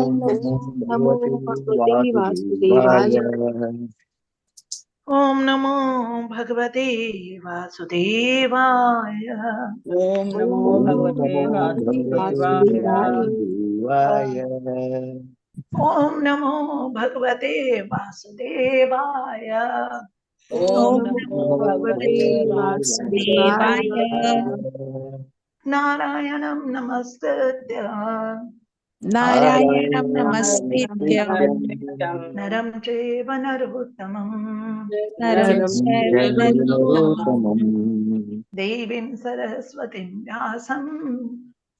नमो भगवते भगवते वासुदेवाय। वासुदेवाय। ओम नमो भगवते वासुदेवाय। ओम नमो ओम भगवते नमो भगवते वासुदेवाय। वासुदेवाय। ओम नमो भगवते वासुदेवाय। ओम ओम ओम नमो नमो नमो भगवते भगवते भगवते वासुदेवाय। वासुदेवाय। वासुदेवाय। नारायणं नमस्कृत्य नारायणं नारायणं नमस्कृत्य नमस्कृत्यं नरं चैव नरोत्तमं नरं नरं चैव चैव नरोत्तमं नरोत्तमं देवीं सरस्वतीं व्यासं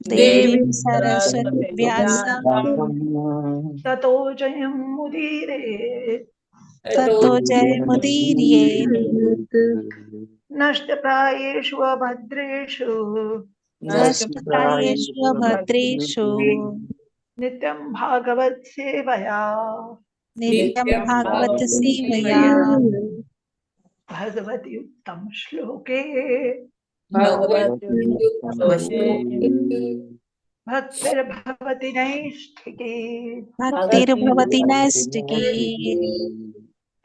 देवी देवीं सरस्वतीं सरस्वती व्यासं व्यासं व्यासं ततो जयमुदीरये। ततो ततो जयमुदीरयेत्। जयमुदीरयेत्। नष्टप्रायेषु अभद्रेषु नष्टप्रायेषु नष्टप्रायेषु अभद्रेषु नित्यं भागवत सेवया नित्यं नित्यं भागवत भागवत सेवया सेवया भगवति उत्तम श्लोके भगवती भगवद्गीतामस्तु। श्लोके भक्तिर्भवति नैष्ठिकी भक्ति भक्तिर्भवति नैष्टिकी।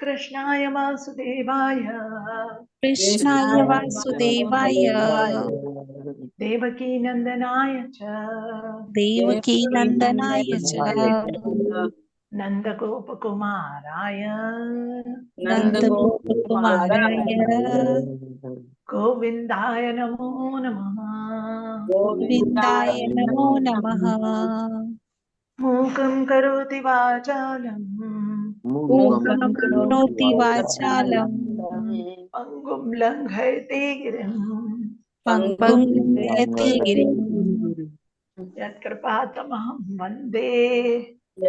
कृष्णाय वासुदेवाय कृष्णाय कृष्णाय वासुदेवाय वासुदेवाय देवकी नंदनाय च देवकी देवकी नन्दनाय च नंदनाय च नन्दगोपकुमाराय नंदगोपकुमाराय नन्दगोपकुमाराय गोविन्दाय नमो नमः। गोविन्दाय गोविन्दाय नमो नमो नमः। नमः। मूकं करोति वाचालं मूकं मूकं मूकं करोति करोति करोति वाचालं वाचालं पङ्गुं लङ्घयते गिरिं पङ्गुं पङ्गुं लङ्घयते गिरिं यत्कृपातमहं वन्दे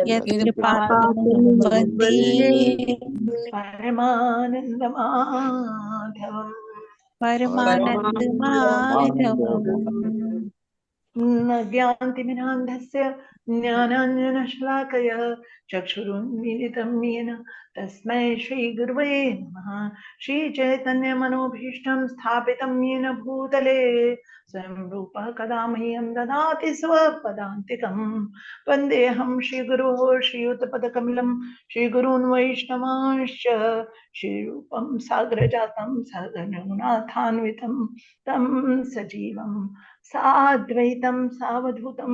यत्कृपातमहं वन्दे परमानन्दमाधवम्। परमानन्दमाधवम्। न ज्ञानतिमिरान्धस्य ज्ञानाञ्जनशलाकया चक्षुरुन्मीलितं येन तस्मै श्रीगुरुवे नमः। श्रीचैतन्यमनोभीष्टं स्थापितं येन भूतले स्वयं रूपः कदा मह्यं ददाति स्वपदान्तिकं। वन्देऽहं श्रीगुरो श्रीयुतपदकमलं श्रीगुरून् वैष्णवांश्च श्रीरूपं साग्रजातं सहगणनाथान्वितं तं सजीवं साद्वैतं सावधूतं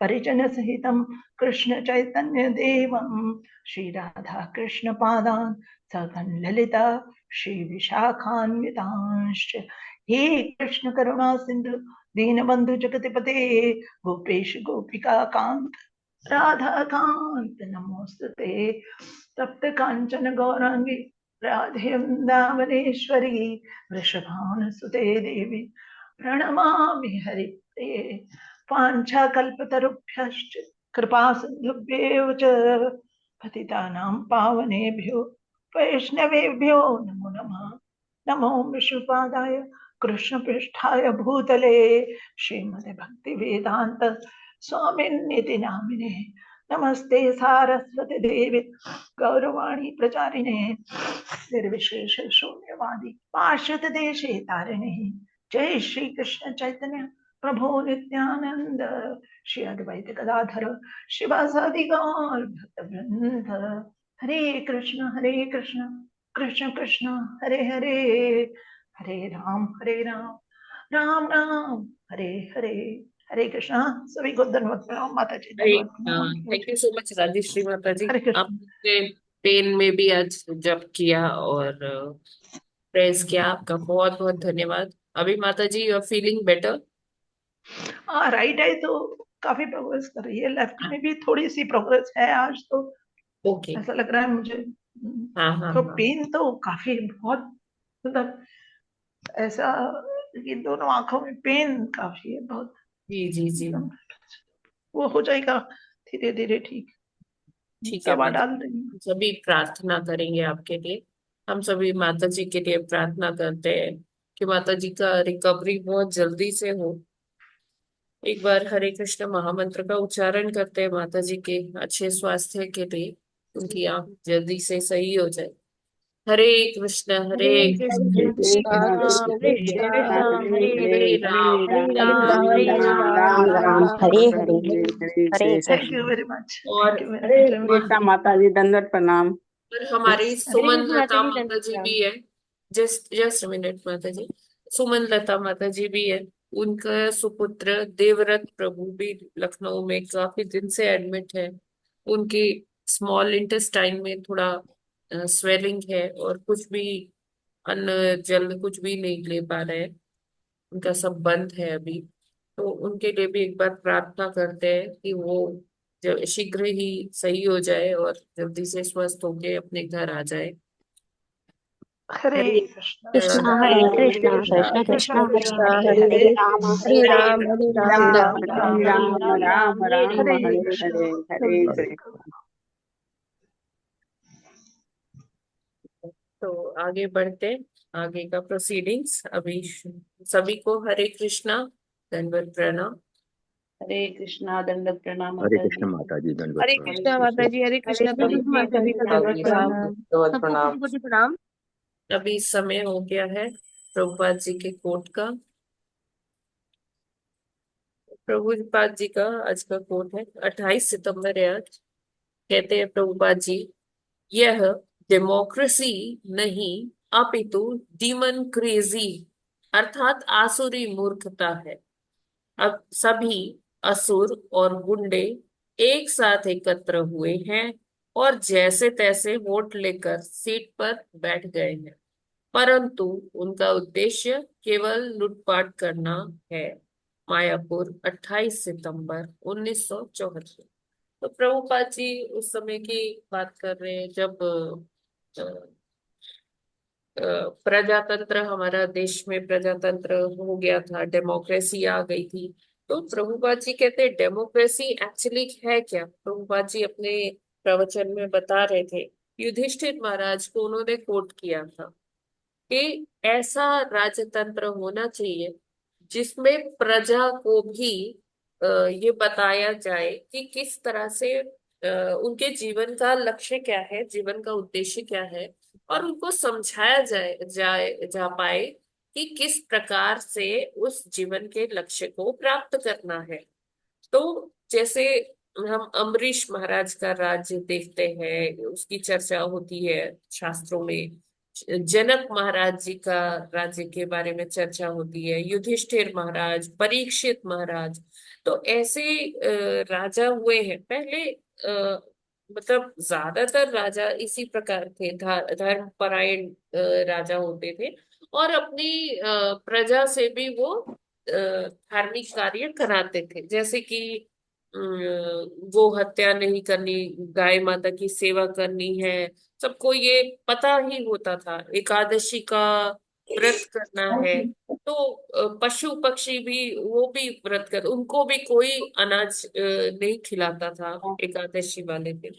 परिजनसहितं कृष्ण चैतन्य देवं श्रीराधा कृष्ण पादान् सखन ललिता श्री विशाखान्वितांश्च। हे कृष्ण करुणा सिंधु दीनबंधु जगतिपते गोपेश गोपिका कांत राधा कांत नमोस्तुते। तप्त कांचन गौरांगी राधे वृंदावनेश्वरी वृषभानुसुते देवी प्रणमामि हरिप्रिये। वाञ्छाकल्पतरुभ्यश्च कृपा सिन्धुभ्येव च पतितानां पावनेभ्यो वैष्णवेभ्यो नमो नमः। नमो विष्णुपादाय कृष्णपृष्ठाय भूतले श्रीमते भक्तिवेदान्त स्वामिन्निति नामिने नमस्ते सारस्वती देवी गौरवाणी प्रचारिणे निर्विशेष शून्यवादी पाश्चात्य देशे तारिणे। जय श्री कृष्ण चैतन्य प्रभु नित्यानंद श्री अद्वैत गदाधर शिवासादि गौर भक्तवृंद। हरे कृष्ण कृष्ण कृष्ण हरे हरे हरे राम राम राम हरे हरे। हरे कृष्णा। सभी को धन्यवाद प्रणाम। माता जी हरे धन्यवाद प्रणाम। Thank you so much Rajeshri माता जी। हरे कृष्ण। आपने पेन में भी आज जप किया और प्रेस किया, आपका बहुत बहुत धन्यवाद। अभी माता जी यू आर फीलिंग बेटर? हाँ राइट आई तो काफी प्रोग्रेस कर रही है। लेफ्ट में भी थोड़ी सी प्रोग्रेस है आज तो ओके। ऐसा लग रहा है मुझे। हाँ हाँ तो हाँ। पेन तो काफी बहुत मतलब ऐसा कि दोनों आंखों में पेन काफी है बहुत जी जी जी। एकदम। वो हो जाएगा धीरे धीरे ठीक। ठीक है दवा माता, डाल रही हूँ। हम सभी प्रार्थना करेंगे आपके लिए। हम सभी माता जी के लिए प्रार्थना करते हैं कि माता जी का रिकवरी बहुत जल्दी से हो। एक बार हरे कृष्ण महामंत्र का उच्चारण करते हैं माता जी के अच्छे स्वास्थ्य के लिए, उनकी आंख जल्दी से सही हो जाए। Hare Krishna Hare Hare Krishna Krishna Krishna Hare Krishna Ram Hare Hare Hare Ram Hare Ram Hare Ram Ram Ram Ram Ram Hare Hare Hare Hare Hare Hare thank Krishna. You Krishna very much, और thank you very Hare very much. Krishna माता जी, दंडवत प्रणाम। और हमारी हरे सुमन कृष्ण माता लता जी माता जी धन्यवाद। भी है। जस्ट जस्ट मिनट माता जी। सुमन लता माता जी भी है। उनका सुपुत्र देवव्रत प्रभु भी लखनऊ में काफी दिन से एडमिट है। उनकी स्मॉल इंटेस्टाइन में थोड़ा स्वेलिंग है और कुछ भी अन्न जल कुछ भी नहीं ले पा रहे हैं। उनका सब बंद है अभी। तो उनके लिए भी एक बार प्रार्थना करते हैं कि वो शीघ्र ही सही हो जाए और जल्दी से स्वस्थ होके अपने घर आ जाए। हरे हरे कृष्णा कृष्णा हरे हरे हरे कृष्णा कृष्णा कृष्णा कृष्ण कृष्ण कृष्णा कृष्णा कृष्णा कृष्ण हरे हरे हरे हरे हरे राम हरे हरे हरे राम राम हरे हरे राम राम राम राम राम हरे राम हरे राम राम हरे राम, राम हरे राम हरे हरे हरे कृष्णा। हरे हरे जल्दी से कृष्ण। करो। तो आगे बढ़ते। आगे का प्रोसीडिंग्स अभी सभी को हरे कृष्णा दंडवत प्रणाम। हरे कृष्णा दंडवत प्रणाम हरे माता कृष्ण जी। माता जी, दंडवत हरे प्रणाम। कृष्णा माता जी। हरे हरे कृष्णा कृष्ण प्रभु जी माता सभी जी, को दंडवत दंडवत प्रणाम। प्रणाम। सबको प्रणाम। कोटि कोटि प्रणाम। अभी समय हो गया है प्रभुपाद जी के कोट का। प्रभुपाद जी का आज का कोट है, 28 सितंबर है आज। कहते हैं प्रभुपाद जी, यह डेमोक्रेसी नहीं अपितु डीमन क्रेजी अर्थात आसुरी मूर्खता है। अब सभी असुर और गुंडे एक साथ एकत्र हुए हैं और जैसे तैसे वोट लेकर सीट पर बैठ गए हैं, परंतु उनका उद्देश्य केवल लूटपाट करना है। मायापुर 28 सितंबर 1974। तो प्रभुपाद जी उस समय की बात कर रहे हैं जब प्रजातंत्र हमारा देश में प्रजातंत्र हो गया था, डेमोक्रेसी आ गई थी। तो प्रभुपाद जी कहते हैं डेमोक्रेसी एक्चुअली है क्या। प्रभुपाद जी अपने प्रवचन में बता रहे थे, युधिष्ठिर महाराज को उन्होंने कोट किया था कि ऐसा राजतंत्र होना चाहिए जिसमें प्रजा को भी ये बताया जाए कि किस तरह से उनके जीवन का लक्ष्य क्या है, जीवन का उद्देश्य क्या है, और उनको समझाया जा पाए कि किस प्रकार से उस जीवन के लक्ष्य को प्राप्त करना है। तो जैसे हम अम्बरीश महाराज का राज्य देखते हैं, उसकी चर्चा होती है शास्त्रों में। जनक महाराज जी का राज्य के बारे में चर्चा होती है, युधिष्ठिर महाराज, परीक्षित महाराज। तो ऐसे राजा हुए हैं पहले। मतलब ज्यादातर राजा इसी प्रकार थे, धर्मपरायण राजा होते थे और अपनी प्रजा से भी वो धार्मिक कार्य कराते थे। जैसे कि गो हत्या नहीं करनी, गाय माता की सेवा करनी है, सबको ये पता ही होता था। एकादशी का व्रत करना है। तो पशु पक्षी भी वो भी व्रत कर, उनको भी कोई अनाज नहीं खिलाता था एकादशी वाले दिन।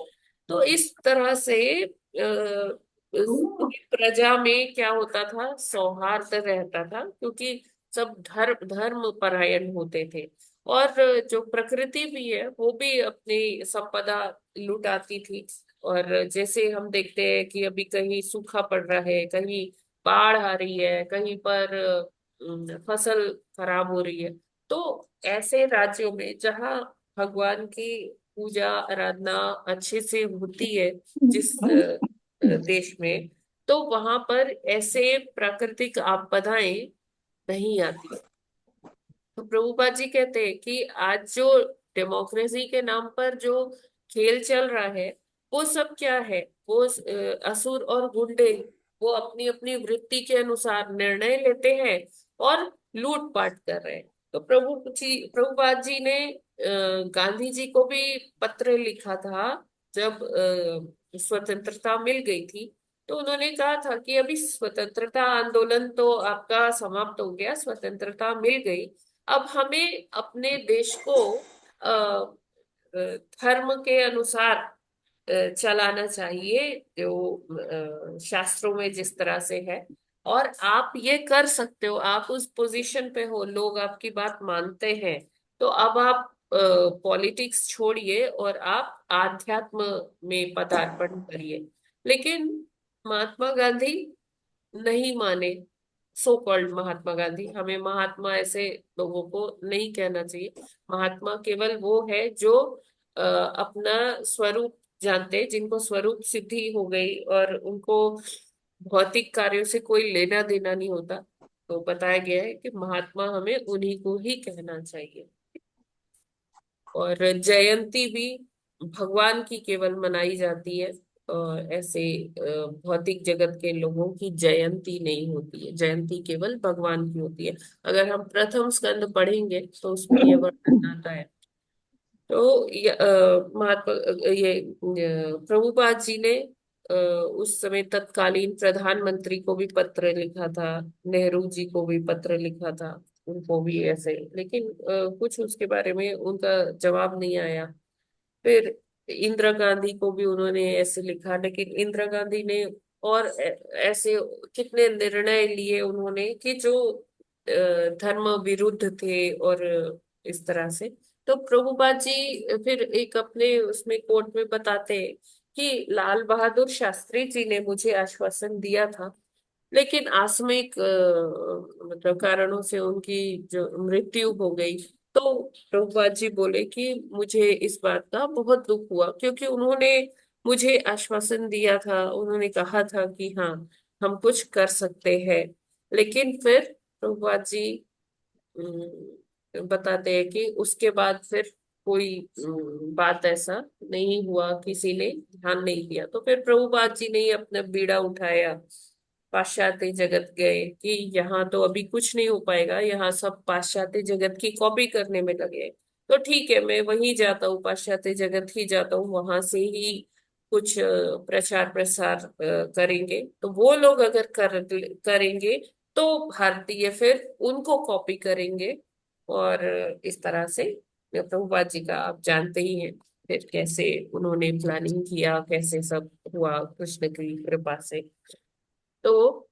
तो इस तरह से पूरी प्रजा में क्या होता था, सौहार्द रहता था, क्योंकि सब धर्म धर्म परायण होते थे। और जो प्रकृति भी है वो भी अपनी संपदा लुटाती थी। और जैसे हम देखते हैं कि अभी कहीं सूखा पड़ रहा है, कहीं बाढ़ आ रही है, कहीं पर फसल खराब हो रही है। तो ऐसे राज्यों में जहाँ भगवान की पूजा आराधना अच्छे से होती है, जिस देश में, तो वहां पर ऐसे प्राकृतिक आपदाएं नहीं आती। तो प्रभुपाद जी कहते हैं कि आज जो डेमोक्रेसी के नाम पर जो खेल चल रहा है, वो सब क्या है, वो असुर और गुंडे वो अपनी अपनी वृत्ति के अनुसार निर्णय लेते हैं और लूटपाट कर रहे हैं। तो प्रभुपाद जी ने गांधी जी को भी पत्र लिखा था जब स्वतंत्रता मिल गई थी। तो उन्होंने कहा था कि अभी स्वतंत्रता आंदोलन तो आपका समाप्त हो गया, स्वतंत्रता मिल गई, अब हमें अपने देश को धर्म के अनुसार चलाना चाहिए, जो शास्त्रों में जिस तरह से है। और आप ये कर सकते हो, आप उस पोजीशन पे हो, लोग आपकी बात मानते हैं। तो अब आप पॉलिटिक्स छोड़िए और आप आध्यात्म में पदार्पण करिए। लेकिन महात्मा गांधी नहीं माने, सो कॉल्ड महात्मा गांधी, हमें महात्मा ऐसे लोगों को नहीं कहना चाहिए। महात्मा केवल वो है जो अपना स्वरूप जानते हैं, जिनको स्वरूप सिद्धि हो गई और उनको भौतिक कार्यों से कोई लेना देना नहीं होता। तो बताया गया है कि महात्मा हमें उन्हीं को ही कहना चाहिए। और जयंती भी भगवान की केवल मनाई जाती है, ऐसे भौतिक जगत के लोगों की जयंती नहीं होती है। जयंती केवल भगवान की होती है। अगर हम प्रथम स्कंद पढ़ेंगे तो उसमें यह वर्णन आता है। तो महात्मा प्रभुपाद जी ने उस समय तत्कालीन प्रधानमंत्री को भी पत्र लिखा था, नेहरू जी को भी पत्र लिखा था, उनको भी ऐसे, लेकिन कुछ उसके बारे में उनका जवाब नहीं आया। फिर इंदिरा गांधी को भी उन्होंने ऐसे लिखा, लेकिन इंदिरा गांधी ने और ऐसे कितने निर्णय लिए उन्होंने कि जो धर्म विरुद्ध थे, और इस तरह से। तो प्रभुपाद जी फिर एक अपने उसमें कोर्ट में बताते हैं कि लाल बहादुर शास्त्री जी ने मुझे आश्वासन दिया था, लेकिन आकस्मिक मतलब कारणों से उनकी जो मृत्यु हो गई। तो प्रभुपाद जी बोले कि मुझे इस बात का बहुत दुख हुआ, क्योंकि उन्होंने मुझे आश्वासन दिया था, उन्होंने कहा था कि हाँ, हम कुछ कर सकते हैं। लेकिन फिर प्रभुपाद जी बताते हैं कि उसके बाद फिर कोई बात ऐसा नहीं हुआ, किसी ने ध्यान नहीं दिया। तो फिर प्रभुपाद जी ने ही अपना बीड़ा उठाया, पाश्चात्य जगत गए कि यहाँ तो अभी कुछ नहीं हो पाएगा, यहाँ सब पाश्चात्य जगत की कॉपी करने में लगे। तो ठीक है, मैं वहीं जाता हूँ, पाश्चात्य जगत ही जाता हूँ, वहां से ही कुछ प्रचार प्रसार करेंगे। तो वो लोग अगर करेंगे तो भारतीय फिर उनको कॉपी करेंगे। और इस तरह से प्रभुपाद जी का आप जानते ही हैं, फिर कैसे उन्होंने प्लानिंग किया, कैसे सब हुआ कृष्ण की कृपा से। तो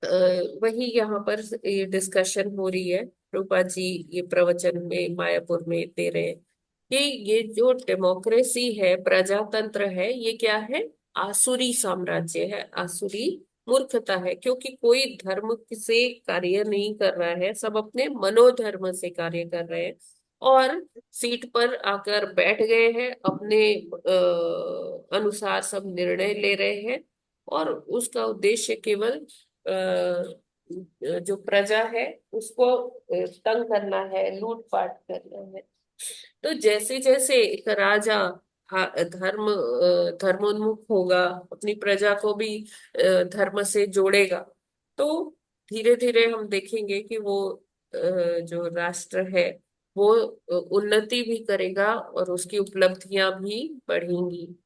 अ, वही यहाँ पर ये डिस्कशन हो रही है। प्रभुपाद जी ये प्रवचन में मायापुर में दे रहे हैं कि ये जो डेमोक्रेसी है, प्रजातंत्र है, ये क्या है? आसुरी साम्राज्य है, आसुरी मूर्खता है, क्योंकि कोई धर्म से कार्य नहीं कर रहा है, सब अपने मनोधर्म से कार्य कर रहे हैं। और सीट पर आकर बैठ गए हैं, अपने अनुसार सब निर्णय ले रहे हैं, और उसका उद्देश्य केवल जो प्रजा है उसको तंग करना है, लूटपाट करना है। तो जैसे जैसे एक राजा धर्मोन्मुख होगा, अपनी प्रजा को भी धर्म से जोड़ेगा, तो धीरे धीरे हम देखेंगे कि वो जो राष्ट्र है वो उन्नति भी करेगा और उसकी उपलब्धियां भी बढ़ेंगी।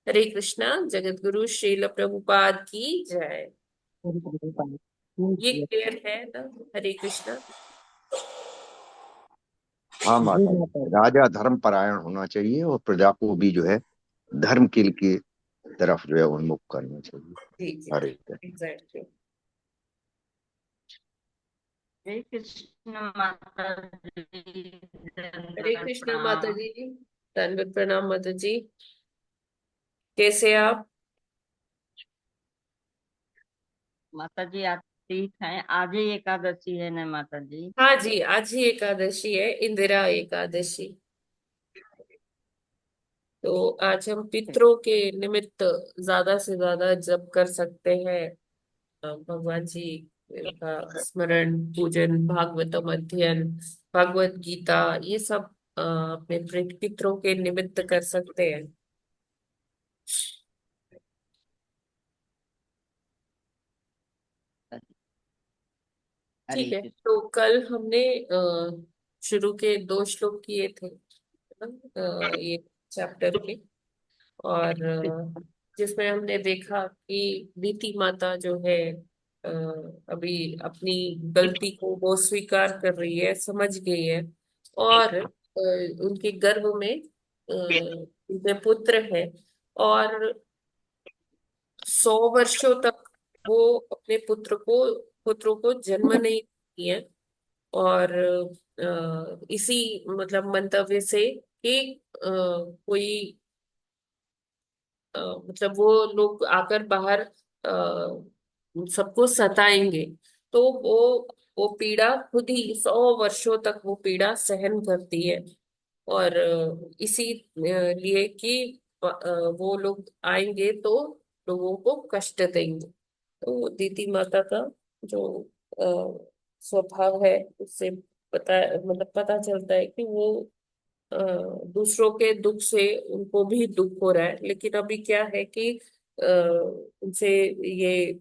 हरे कृष्णा। जगत गुरु श्रील प्रभुपाद की जय। ये क्लियर है ना? हरे कृष्णा। हाँ माता जी, राजा धर्म परायण होना चाहिए और प्रजा को भी जो है धर्म की तरफ जो है उन्मुख करना चाहिए। जी जी, हरे कृष्ण। एग्जैक्टली। हरे कृष्ण माता जी, हरे दंडवत कृष्णा माता प्रणाम। जी। धन्यवाद, प्रणाम माता जी। कैसे आप? माता जी आप ठीक हैं? आज ही एकादशी है ना माता जी? हाँ जी, आज ही एकादशी है, इंदिरा एकादशी। तो आज हम पितरों के निमित्त ज्यादा से ज्यादा जप कर सकते हैं, भगवान जी का स्मरण, पूजन, भागवतम अध्ययन, भागवत गीता, ये सब अपने पितरों के निमित्त कर सकते हैं। ठीक हरे है, कृष्ण। तो कल हमने शुरू के 2 श्लोक किए थे, ये चैप्टर के। और जिसमें हमने देखा कि नीति माता जो है अ, अभी अपनी गलती को वो स्वीकार कर रही है, समझ गई है। और उनके गर्भ में उनके पुत्र है, और 100 वर्षों तक वो अपने पुत्रों को जन्म नहीं देती है। और इसी मतलब मंतव्य से कि कोई मतलब वो लोग आकर बाहर सबको सताएंगे, तो वो पीड़ा खुद ही 100 वर्षों तक वो पीड़ा सहन करती है। और इसी लिए कि वो लोग आएंगे तो लोगों को कष्ट देंगे। तो दीति माता का जो स्वभाव है, उससे पता मतलब पता चलता है कि वो अ, दूसरों के दुख से उनको भी दुख हो रहा है, लेकिन अभी क्या है कि उनसे ये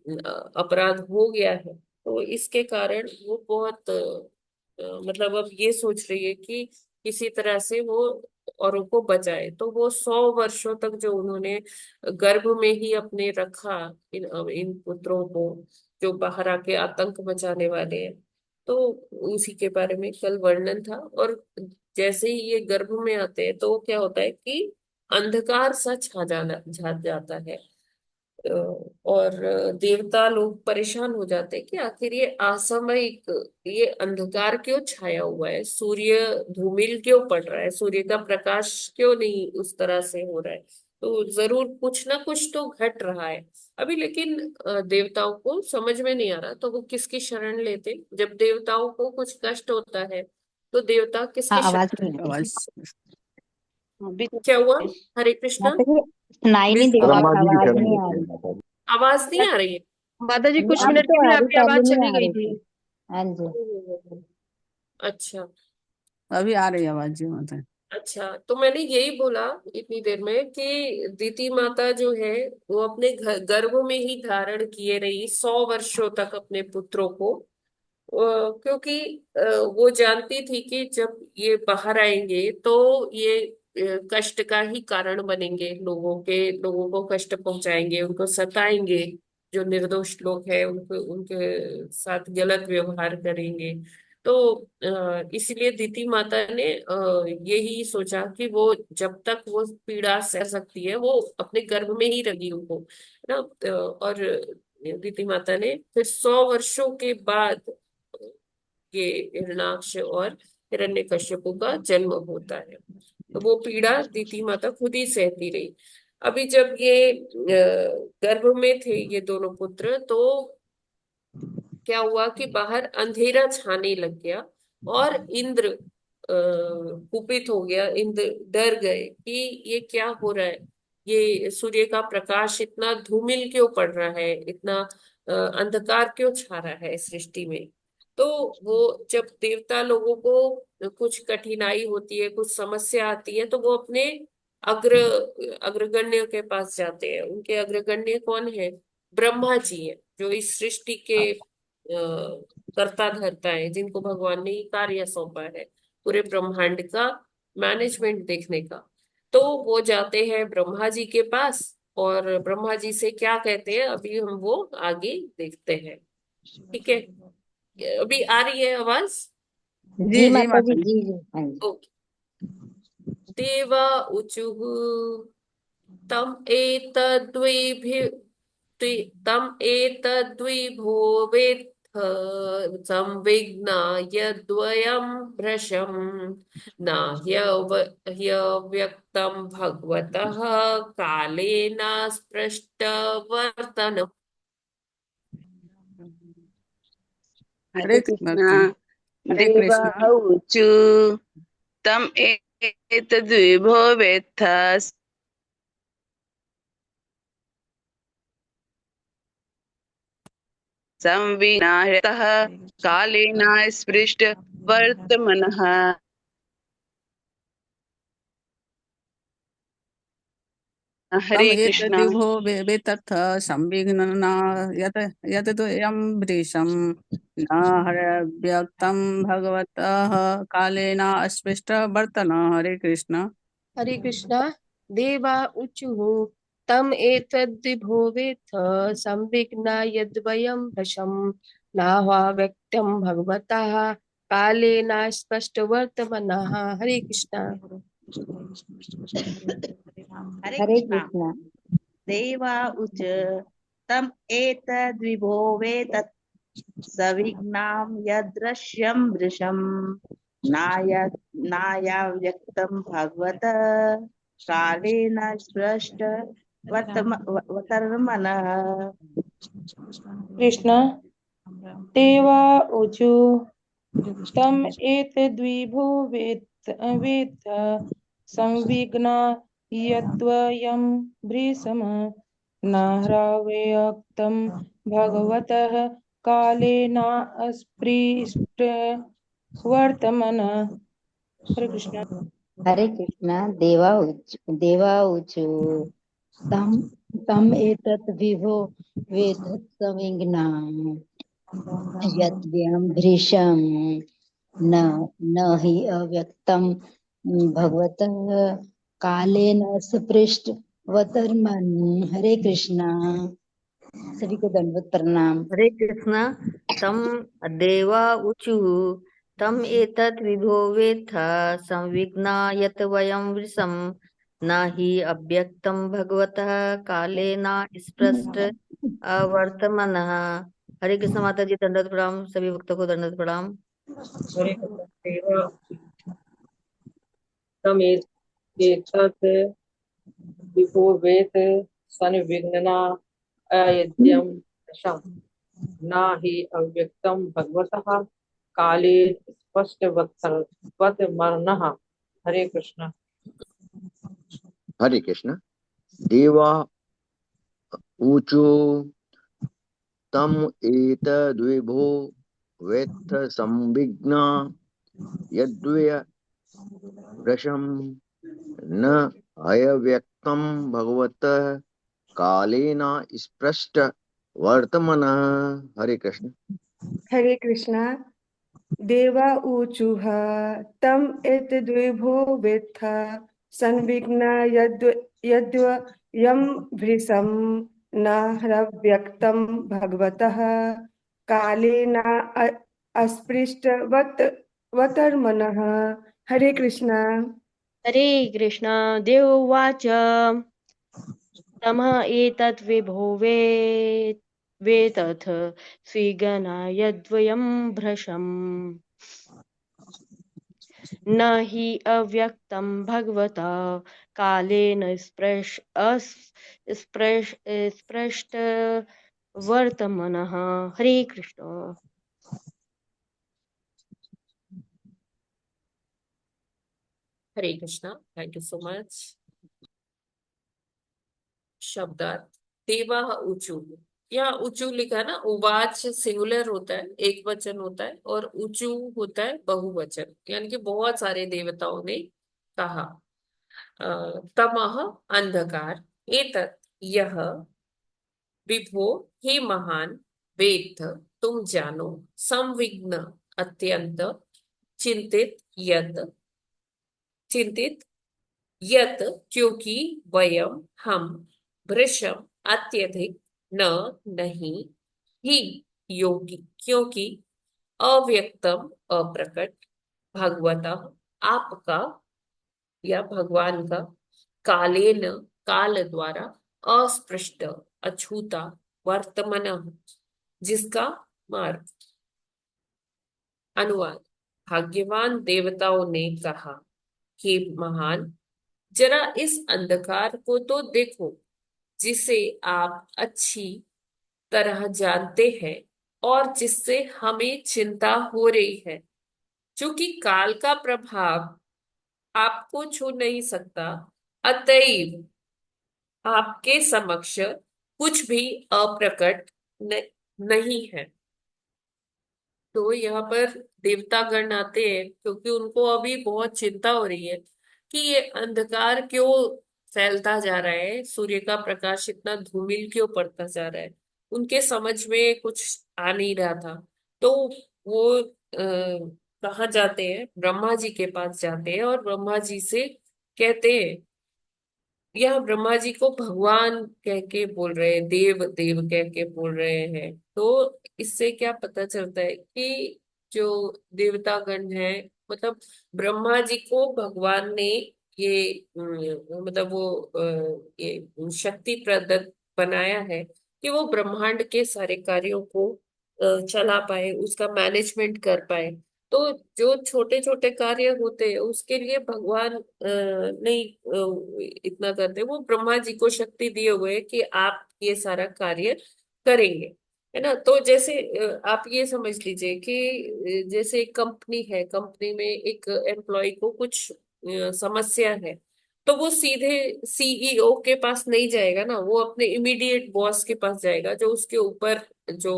अपराध हो गया है, तो इसके कारण वो बहुत मतलब अब ये सोच रही है कि किसी तरह से वो औरों को बचाए। तो वो 100 वर्षों तक जो उन्होंने गर्भ में ही अपने रखा, इन पुत्रों को, जो बाहर आके आतंक मचाने वाले हैं, तो उसी के बारे में कल वर्णन था। और जैसे ही ये गर्भ में आते हैं तो क्या होता है कि अंधकार सा छा जाता है। और देवता लोग परेशान हो जाते हैं कि आखिर ये असामयिक, ये अंधकार क्यों छाया हुआ है, सूर्य धूमिल क्यों पड़ रहा है, सूर्य का प्रकाश क्यों नहीं उस तरह से हो रहा है, तो जरूर कुछ ना कुछ तो घट रहा है अभी। लेकिन देवताओं को समझ में नहीं आ रहा, तो वो किसकी शरण लेते? जब देवताओं को कुछ कष्ट होता है तो देवता हाँ, किसकी आवाज शरण? नहीं आ रही आवाज थी। अभी तो क्या हुआ? हरे कृष्णा। माता जी सुनाई नहीं बीस दे रहा ब्रह्मा था, जी की आवाज शरण नहीं आ लेते हैं रही। माता जी। आवाज नहीं आ रही है? माता जी नहीं, कुछ अब मिनट तो के लिए आ रही, आपकी पहले आवाज नहीं चली आ गई रही थी। थी। हाँ जी। अच्छा। अभी आ रही है आवाज जी माता। अच्छा, तो मैंने यही बोला इतनी देर में कि दीति माता जो है वो अपने गर्भ में ही धारण किए रही 100 वर्षों तक अपने पुत्रों को। क्योंकि वो जानती थी कि जब ये बाहर आएंगे तो ये कष्ट का ही कारण बनेंगे, लोगों को कष्ट पहुंचाएंगे, उनको सताएंगे, जो निर्दोष लोग हैं उनको उनके साथ गलत व्यवहार करेंगे। तो इसलिए दीति माता ने यही सोचा कि वो जब तक वो पीड़ा सह सकती है वो अपने गर्भ में ही रही उनको, है ना। और दीति माता ने फिर 100 वर्षों के बाद ये हिरण्याक्ष और हिरण्यकश्यपु का जन्म होता है। तो वो पीड़ा दीति माता खुद ही सहती रही। अभी जब ये गर्भ में थे ये दोनों पुत्र, तो क्या हुआ कि बाहर अंधेरा छाने लग गया और इंद्र कुपित हो गया। इंद्र डर गए कि ये क्या हो रहा है, ये सूर्य का प्रकाश इतना धूमिल क्यों पड़ रहा है, इतना अंधकार क्यों छा रहा है सृष्टि में। तो वो जब देवता लोगों को कुछ कठिनाई होती है, कुछ समस्या आती है, तो वो अपने अग्र अग्रगण्य के पास जाते हैं। उनके अग्रगण्य कौन है? ब्रह्मा जी है, जो इस सृष्टि के कर्ता धर्ता है, जिनको भगवान ने ये कार्य सौंपा है पूरे ब्रह्मांड का मैनेजमेंट देखने का। तो वो जाते हैं ब्रह्मा जी के पास, और ब्रह्मा जी से क्या कहते हैं अभी हम वो आगे देखते हैं। ठीक है, अभी आ रही है आवाज? जी जी माता माता जी, जी। जी जी, हाँ जी। ओके। देवा ऊचुः तम एतद्विभि तम एतद्विभोवेत्थ संविघ्नाय द्वयं भृशं न ह्यव्यक्तं भगवतः कालेन स्पृष्टवर्तनम्। हरे कृष्णा। हरे देवा कृष्णा। ऊचु तम एतद्विभो वेत्थ संविनायतः कालेन स्पृष्ट वर्तमनः। तम हरे कृष्णा। एतद्विभो वेत्थ संविघ्नना यत यत तो यम वृषम न हरव्यक्तं भगवतः कालेन अस्पृष्ट वर्तन। हरे कृष्णा। हरे कृष्णा। देवा ऊचुः तम एतद्विभोवेत्थ संविघ्ना यद्वयं भृशं नाह्वा व्यक्तं भगवतः कालेन स्पष्टवर्तमनः। हरे कृष्णा। हरे हरे कृष्णा। कृष्णा। देवा उच तम एतद्विभोवे तत् सविघ्नां यदृश्यं वृषं नाय नाया व्यक्तं भगवत कालेन स्पृष्ट वर्तमनः। कृष्ण ते वा ऊचु तम एतद्विभो वेत्थ संविघ्ना यद्वयं भृशम नाह्राव्यक्तं भगवतः कालेनास्पृष्ट वर्तमानः। हरे कृष्ण। हरे कृष्ण। देवाऊचु तम तम एतत् विभो वेतत् संविघ्नाम् यद्यं भृशं न न हि अव्यक्तं भगवतः कालेन स्पृष्ट वतर्मन्। हरे कृष्णा। सभी को दंडवत प्रणाम। हरे कृष्ण। तम देवा ऊचुः तम एतत् विभो वेत्थ संविघ्ना यत् वयं वृषं न हि अव्यक्तं भगवतः कालेन स्पृष्ट अवर्तमानः। हरे कृष्ण। माता जी दंडवत प्रणाम। सभी भक्तों को दंडवत प्रणाम। हरे कृष्ण। देवा तम एतत् विभो वेत् संविघ्ना अयद्यं दशम न हि अव्यक्तं भगवतः काले स्पष्टवत्मनः। हरे कृष्ण। हरे कृष्ण। देवा ऊचु तम एतद्विभो वेत्थ संविघ्ना यद्वय वृषं न अयव्यक्तं भगवतः कालेन स्पृष्ट वर्तमानः। हरे कृष्ण। हरे कृष्णा। देवा ऊचुः तम एतद्विभो वेत्थ संविघ्ना यद्वयं भृशं न ह्रव्यक्तं भगवतः कालेन अस्पृष्टवतर्मनः। हरे कृष्णा। हरे कृष्ण। देवोवाच तमः एतत् विभो वेतथ स्विगना यद्वयं भृशं न हि अव्यक्तं भगवता कालेन स्पृष्ट वर्तमानः। Hare Krishna. Hare Krishna. Thank you so much. शब्दार्थ देवा ऊचु। यहाँ ऊचु लिखा है ना, उवाच सिंगुलर होता है, एक वचन होता है, और ऊचु होता है बहुवचन, यानी कि बहुत सारे देवताओं ने कहा। तमह अंधकार, एतत् यह, विभो हे महान, वेत्थ तुम जानो, संविघ्न अत्यंत, चिंतित चिंतित यत क्योंकि, वयम हम, भृशम अत्यधिक, न नहीं, ही योगी क्योंकि, अव्यक्तम अप्रकट, भगवतः आपका या भगवान का, कालेन काल द्वारा, अस्पृष्ट अछूता, वर्तमान जिसका मार्ग। अनुवाद। भाग्यवान देवताओं ने कहा कि महान, जरा इस अंधकार को तो देखो जिसे आप अच्छी तरह जानते हैं और जिससे हमें चिंता हो रही है, क्योंकि काल का प्रभाव आपको छू नहीं सकता, अतएव आपके समक्ष कुछ भी अप्रकट नहीं है। तो यहाँ पर देवतागण आते हैं क्योंकि उनको अभी बहुत चिंता हो रही है कि ये अंधकार क्यों फैलता जा रहा है, सूर्य का प्रकाश इतना धूमिल क्यों पड़ता जा रहा है। उनके समझ में कुछ आ नहीं रहा था। तो वो कहाँ जाते हैं, ब्रह्मा जी के पास जाते हैं और ब्रह्मा जी से कहते हैं। यह ब्रह्मा जी को भगवान कह के बोल रहे हैं, देव देव कह के बोल रहे हैं। तो इससे क्या पता चलता है कि जो देवतागण है, मतलब ब्रह्मा जी को भगवान ने ये मतलब वो ये शक्ति प्रदत्त बनाया है कि वो ब्रह्मांड के सारे कार्यों को चला पाए, उसका मैनेजमेंट कर पाए। तो जो छोटे छोटे कार्य होते हैं उसके लिए भगवान नहीं इतना करते, वो ब्रह्मा जी को शक्ति दिए हुए हैं कि आप ये सारा कार्य करेंगे, है ना। तो जैसे आप ये समझ लीजिए कि जैसे एक कंपनी है, कंपनी में एक एम्प्लॉय को कुछ समस्या है, तो वो सीधे सीईओ के पास नहीं जाएगा ना, वो अपने इमीडिएट बॉस के पास जाएगा, जो उसके ऊपर जो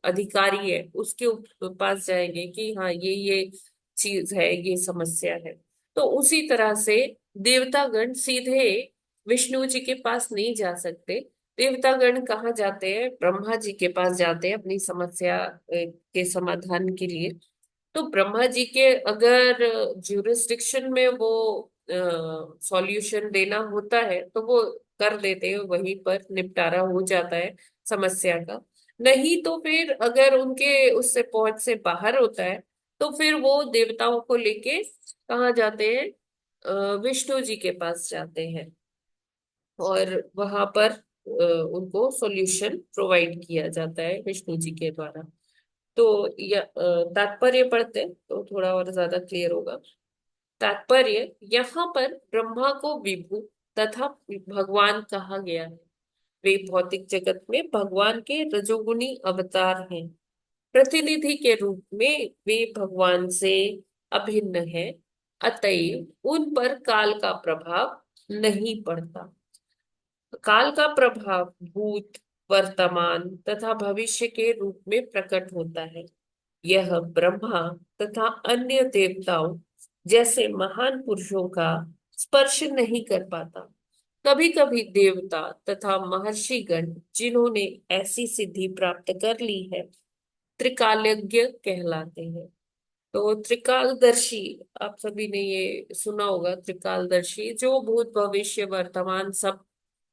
अधिकारी है उसके पास जाएंगे कि हाँ ये चीज है, ये समस्या है। तो उसी तरह से देवतागण सीधे विष्णु जी के पास नहीं जा सकते। देवतागण कहाँ जाते हैं? ब्रह्मा जी के पास जाते हैं अपनी समस्या के समाधान के लिए। तो ब्रह्मा जी के अगर ज्यूरिस्डिक्शन में वो सॉल्यूशन देना होता है तो वो कर देते हैं, वहीं पर निपटारा हो जाता है समस्या का। नहीं तो फिर अगर उनके उससे पहुंच से बाहर होता है तो फिर वो देवताओं को लेके कहाँ जाते हैं? विष्णु जी के पास जाते हैं, और वहां पर उनको सॉल्यूशन प्रोवाइड किया जाता है विष्णु जी के द्वारा। तो तात्पर्य पढ़ते हैं तो थोड़ा और ज्यादा क्लियर होगा। तात्पर्य, यहाँ पर ब्रह्मा को विभु तथा भगवान कहा गया है। वे भौतिक जगत में भगवान के रजोगुणी अवतार हैं। प्रतिनिधि के रूप में वे भगवान से अभिन्न है, अतएव उन पर काल का प्रभाव नहीं पड़ता। काल का प्रभाव भूत, वर्तमान तथा भविष्य के रूप में प्रकट होता है। यह ब्रह्मा तथा अन्य देवताओं जैसे महान पुरुषों का स्पर्श नहीं कर पाता। कभी कभी देवता तथा महर्षिगण जिन्होंने ऐसी सिद्धि प्राप्त कर ली है, त्रिकालज्ञ कहलाते हैं। तो त्रिकालदर्शी, आप सभी ने ये सुना होगा, त्रिकालदर्शी जो भूत भविष्य वर्तमान सब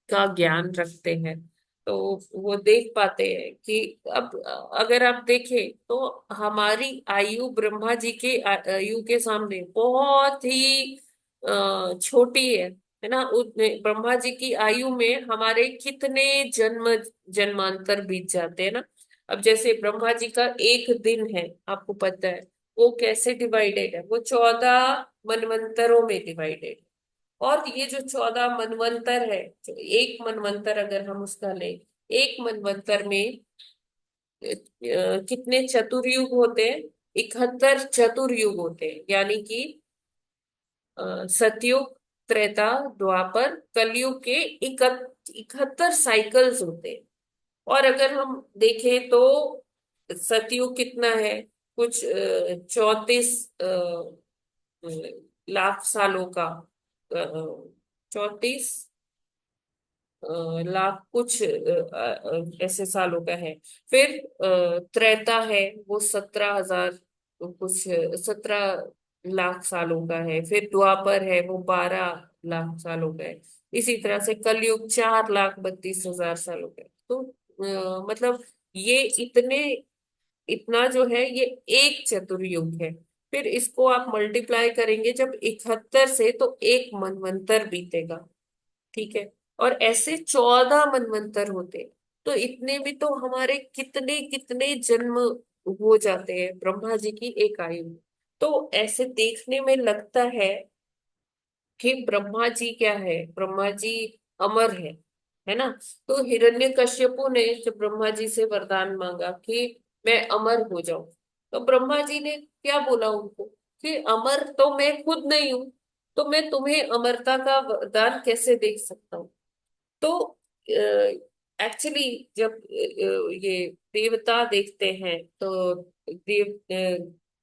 का ज्ञान रखते हैं। तो वो देख पाते हैं कि अब अगर आप देखें तो हमारी आयु ब्रह्मा जी के आयु के सामने बहुत ही छोटी है ना। ब्रह्मा जी की आयु में हमारे कितने जन्म जन्मांतर बीत जाते हैं ना। अब जैसे ब्रह्मा जी का एक दिन है, आपको पता है वो कैसे डिवाइडेड है? वो 14 मनवंतरों में डिवाइडेड। और ये जो 14 मनवंतर है, जो एक मनवंतर अगर हम उसका ले, एक मनवंतर में कितने चतुर्युग होते हैं? 71 चतुर्युग होते हैं, यानी कि सतयुग, त्रेता, द्वापर, कलयुग के 71 साइकिल्स होते हैं। और अगर हम देखें तो सतयुग कितना है? कुछ 34 लाख सालों का, 34 लाख कुछ ऐसे सालों का है। फिर त्रेता है, वो 17,000 कुछ 17 लाख सालों का है। फिर द्वापर है, वो 12 लाख सालों का है। इसी तरह से कलयुग 4,32,000 सालों का है। तो मतलब ये इतना जो है ये एक चतुर्युग है। फिर इसको आप मल्टीप्लाई करेंगे जब 71 से, तो एक मनवंतर बीतेगा, ठीक है। और ऐसे 14 मनवंतर होते, तो इतने भी तो हमारे कितने कितने जन्म हो जाते हैं ब्रह्मा जी की एक आयु में। तो ऐसे देखने में लगता है कि ब्रह्मा जी क्या है? ब्रह्मा जी अमर है ना। तो हिरण्यकश्यपु ने जब ब्रह्मा जी से वरदान मांगा कि मैं अमर हो जाऊं, तो ब्रह्मा जी ने क्या बोला उनको कि अमर तो मैं खुद नहीं हूं, तो मैं तुम्हें अमरता का वरदान कैसे दे सकता हूँ? तो एक्चुअली जब ये देवता देखते हैं तो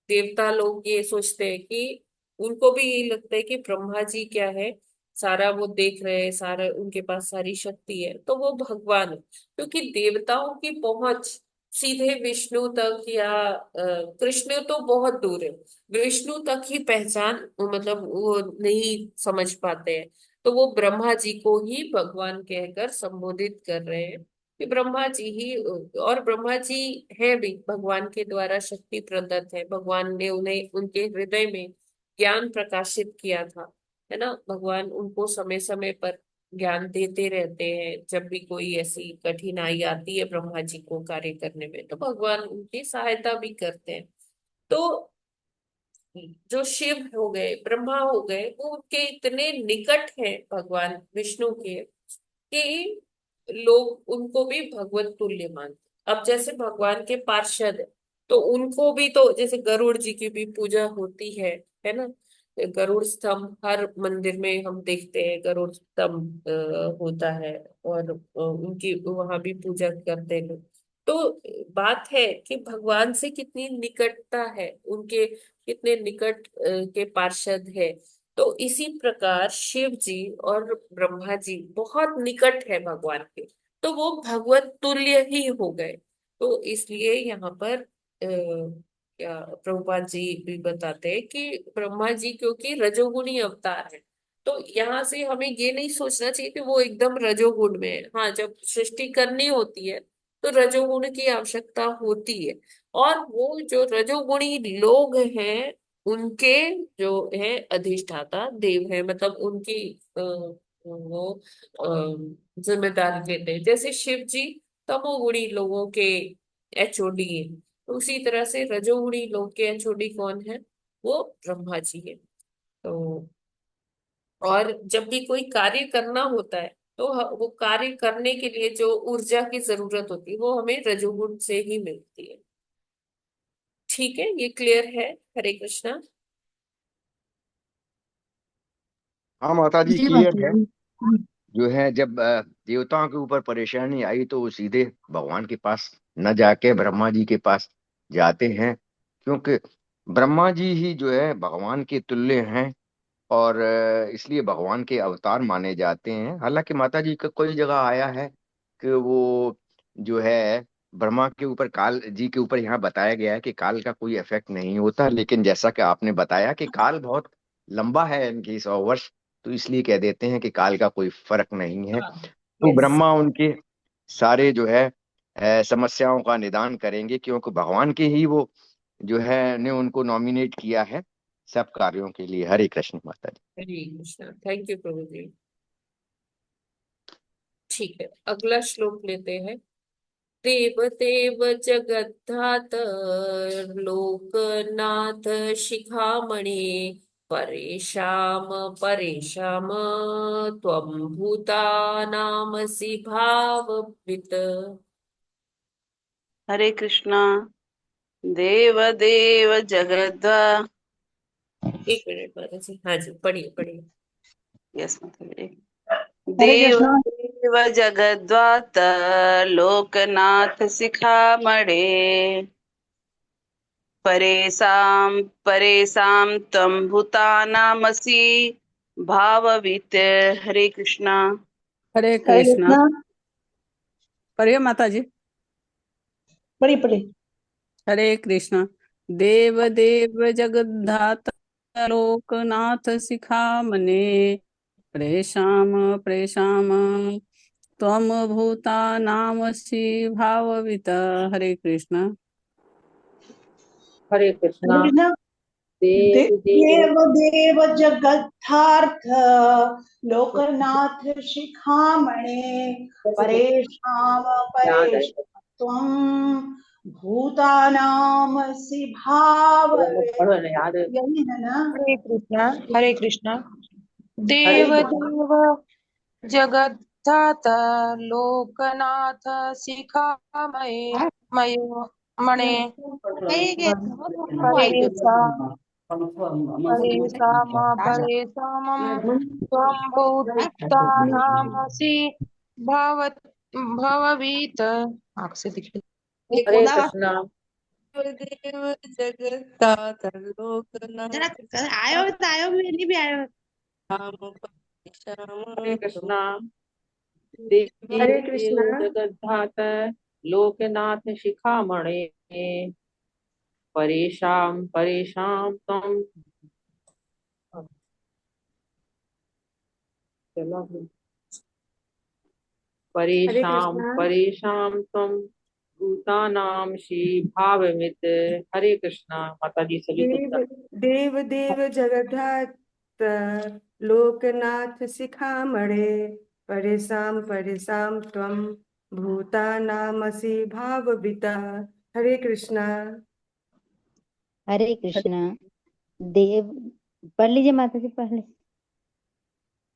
देवता लोग ये सोचते हैं कि उनको भी यही लगता है कि ब्रह्मा जी क्या है, सारा वो देख रहे हैं, सारा उनके पास सारी शक्ति है, तो वो भगवान है। क्योंकि देवताओं की पहुंच सीधे विष्णु तक या कृष्ण तो बहुत दूर है, विष्णु तक ही पहचान मतलब वो नहीं समझ पाते हैं। तो वो ब्रह्मा जी को ही भगवान कहकर संबोधित कर रहे हैं कि ब्रह्मा जी ही, और ब्रह्मा जी है भी भगवान के द्वारा शक्ति प्रदत्त है। भगवान ने उन्हें उनके हृदय में ज्ञान प्रकाशित किया था, है ना। भगवान उनको समय समय पर ज्ञान देते रहते हैं। जब भी कोई ऐसी कठिनाई आती है ब्रह्मा जी को कार्य करने में, तो भगवान उनकी सहायता भी करते हैं। तो जो शिव हो गए, ब्रह्मा हो गए, वो उनके इतने निकट हैं भगवान विष्णु के कि लोग उनको भी भगवत तुल्य मानते। अब जैसे भगवान के पार्षद है, तो उनको भी तो जैसे गरुड़ जी की भी पूजा होती है ना। गरुड़ स्तंभ हर मंदिर में हम देखते हैं, गरुड़ स्तंभ होता है, और उनकी वहां भी पूजा करते हैं लोग। तो बात है कि भगवान से कितनी निकटता है, उनके कितने निकट के पार्षद है। तो इसी प्रकार शिव जी और ब्रह्मा जी बहुत निकट है भगवान के, तो वो भगवत तुल्य ही हो गए। तो इसलिए यहाँ पर क्या प्रभुपाद जी भी बताते हैं कि ब्रह्मा जी क्योंकि रजोगुणी अवतार है, तो यहाँ से हमें ये नहीं सोचना चाहिए कि वो एकदम रजोगुण में है। हाँ, जब सृष्टि करनी होती है तो रजोगुण की आवश्यकता होती है, और वो जो रजोगुणी लोग हैं उनके जो है अधिष्ठाता देव है, मतलब उनकी वो जिम्मेदारी लेते हैं। जैसे शिव जी तमोगुणी लोगों के एचओडी है, तो उसी तरह से रजोगुणी लोग के एचओडी कौन है? वो ब्रह्मा जी है। तो और जब भी कोई कार्य करना होता है तो वो कार्य करने के लिए जो ऊर्जा की जरूरत होती है वो हमें रजोगुण से ही मिलती है। ठीक है, ये क्लियर है? हरे कृष्णा। हाँ माता जी, जी क्लियर है। माता जी। जो है जब देवताओं के ऊपर परेशानी आई तो वो सीधे भगवान के पास न जाके ब्रह्मा जी के पास जाते हैं, क्योंकि ब्रह्मा जी ही जो है भगवान के तुल्य हैं, और इसलिए भगवान के अवतार माने जाते हैं। हालांकि माता जी का कोई जगह आया है कि वो जो है ब्रह्मा के ऊपर, काल जी के ऊपर यहाँ बताया गया है कि काल का कोई इफेक्ट नहीं होता, लेकिन जैसा कि आपने बताया कि काल बहुत लंबा है, इनकी 100 वर्ष, तो इसलिए कह देते हैं कि काल का कोई फर्क नहीं है। तो यस। ब्रह्मा उनके सारे जो है समस्याओं का निदान करेंगे, क्योंकि भगवान के ही वो जो है ने उनको नॉमिनेट किया है सब कार्यों के लिए। हरे कृष्ण माता जी। हरे कृष्णा, थैंक यू प्रभु जी। ठीक है, अगला श्लोक लेते हैं। देव देव जगद्धात लोकनाथ शिखामणि परेशाम परेशाम त्वं भूतानामसि भाववित्। हरे कृष्णा। देव देव जगद्वा। एक मिनट माता जी, हाँ जी, पढ़िए पढ़िए। यस माता। हरे देव कृष्णा। देव जगद्वात लोकनाथ शिखामणे परेशां परेशां त्वं भूतानामसि भाववित्। हरे कृष्णा। हरे हरे कृष्णा। कृष्णा। पढ़िए माता जी। पढ़िए पढ़िए। हरे कृष्णा। देव देव जगद्धाता लोकनाथ शिखामणे प्रेषाम प्रेषाम त्वम भूतानामसि भाववित। हरे कृष्णा। हरे हरे कृष्णा। कृष्णा। देव देव देव देव जगद्धार्थ लोकनाथ शिखामणे परेशाम याद है, परेशाम त्वं भूतानामसि भाववे। पढ़ो ना, याद है। यही है ना? हरे कृष्णा। हरे कृष्णा। हरे देव कृष्णा। देव जगद्धाता लोकनाथ शिखामये मयो मणे परेशा परेशाम परेशामं त्वं भूतानामसि भवत् भववीत। आपसे दिखे हरे कृष्णा। देव जगद्धाता लोकनाथ आयो तो आयो भी नहीं भी आयो। हरे कृष्णा। देव हरे देव कृष्णा। जगद्धाता लोकनाथ शिखामणे परेशान परेशान तम। चलो, हरे परेशान कृष्णा। परेशान तम भूतानाम श्री भावमित। हरे कृष्णा। माता जी सभी को देव देव देव जगद्धात लोकनाथ शिखामणे परेशां परेशां त्वं भूतानामसि भावविता। हरे कृष्णा। हरे कृष्णा। देव पढ़ लीजिए माता जी, पढ़ लीजिए।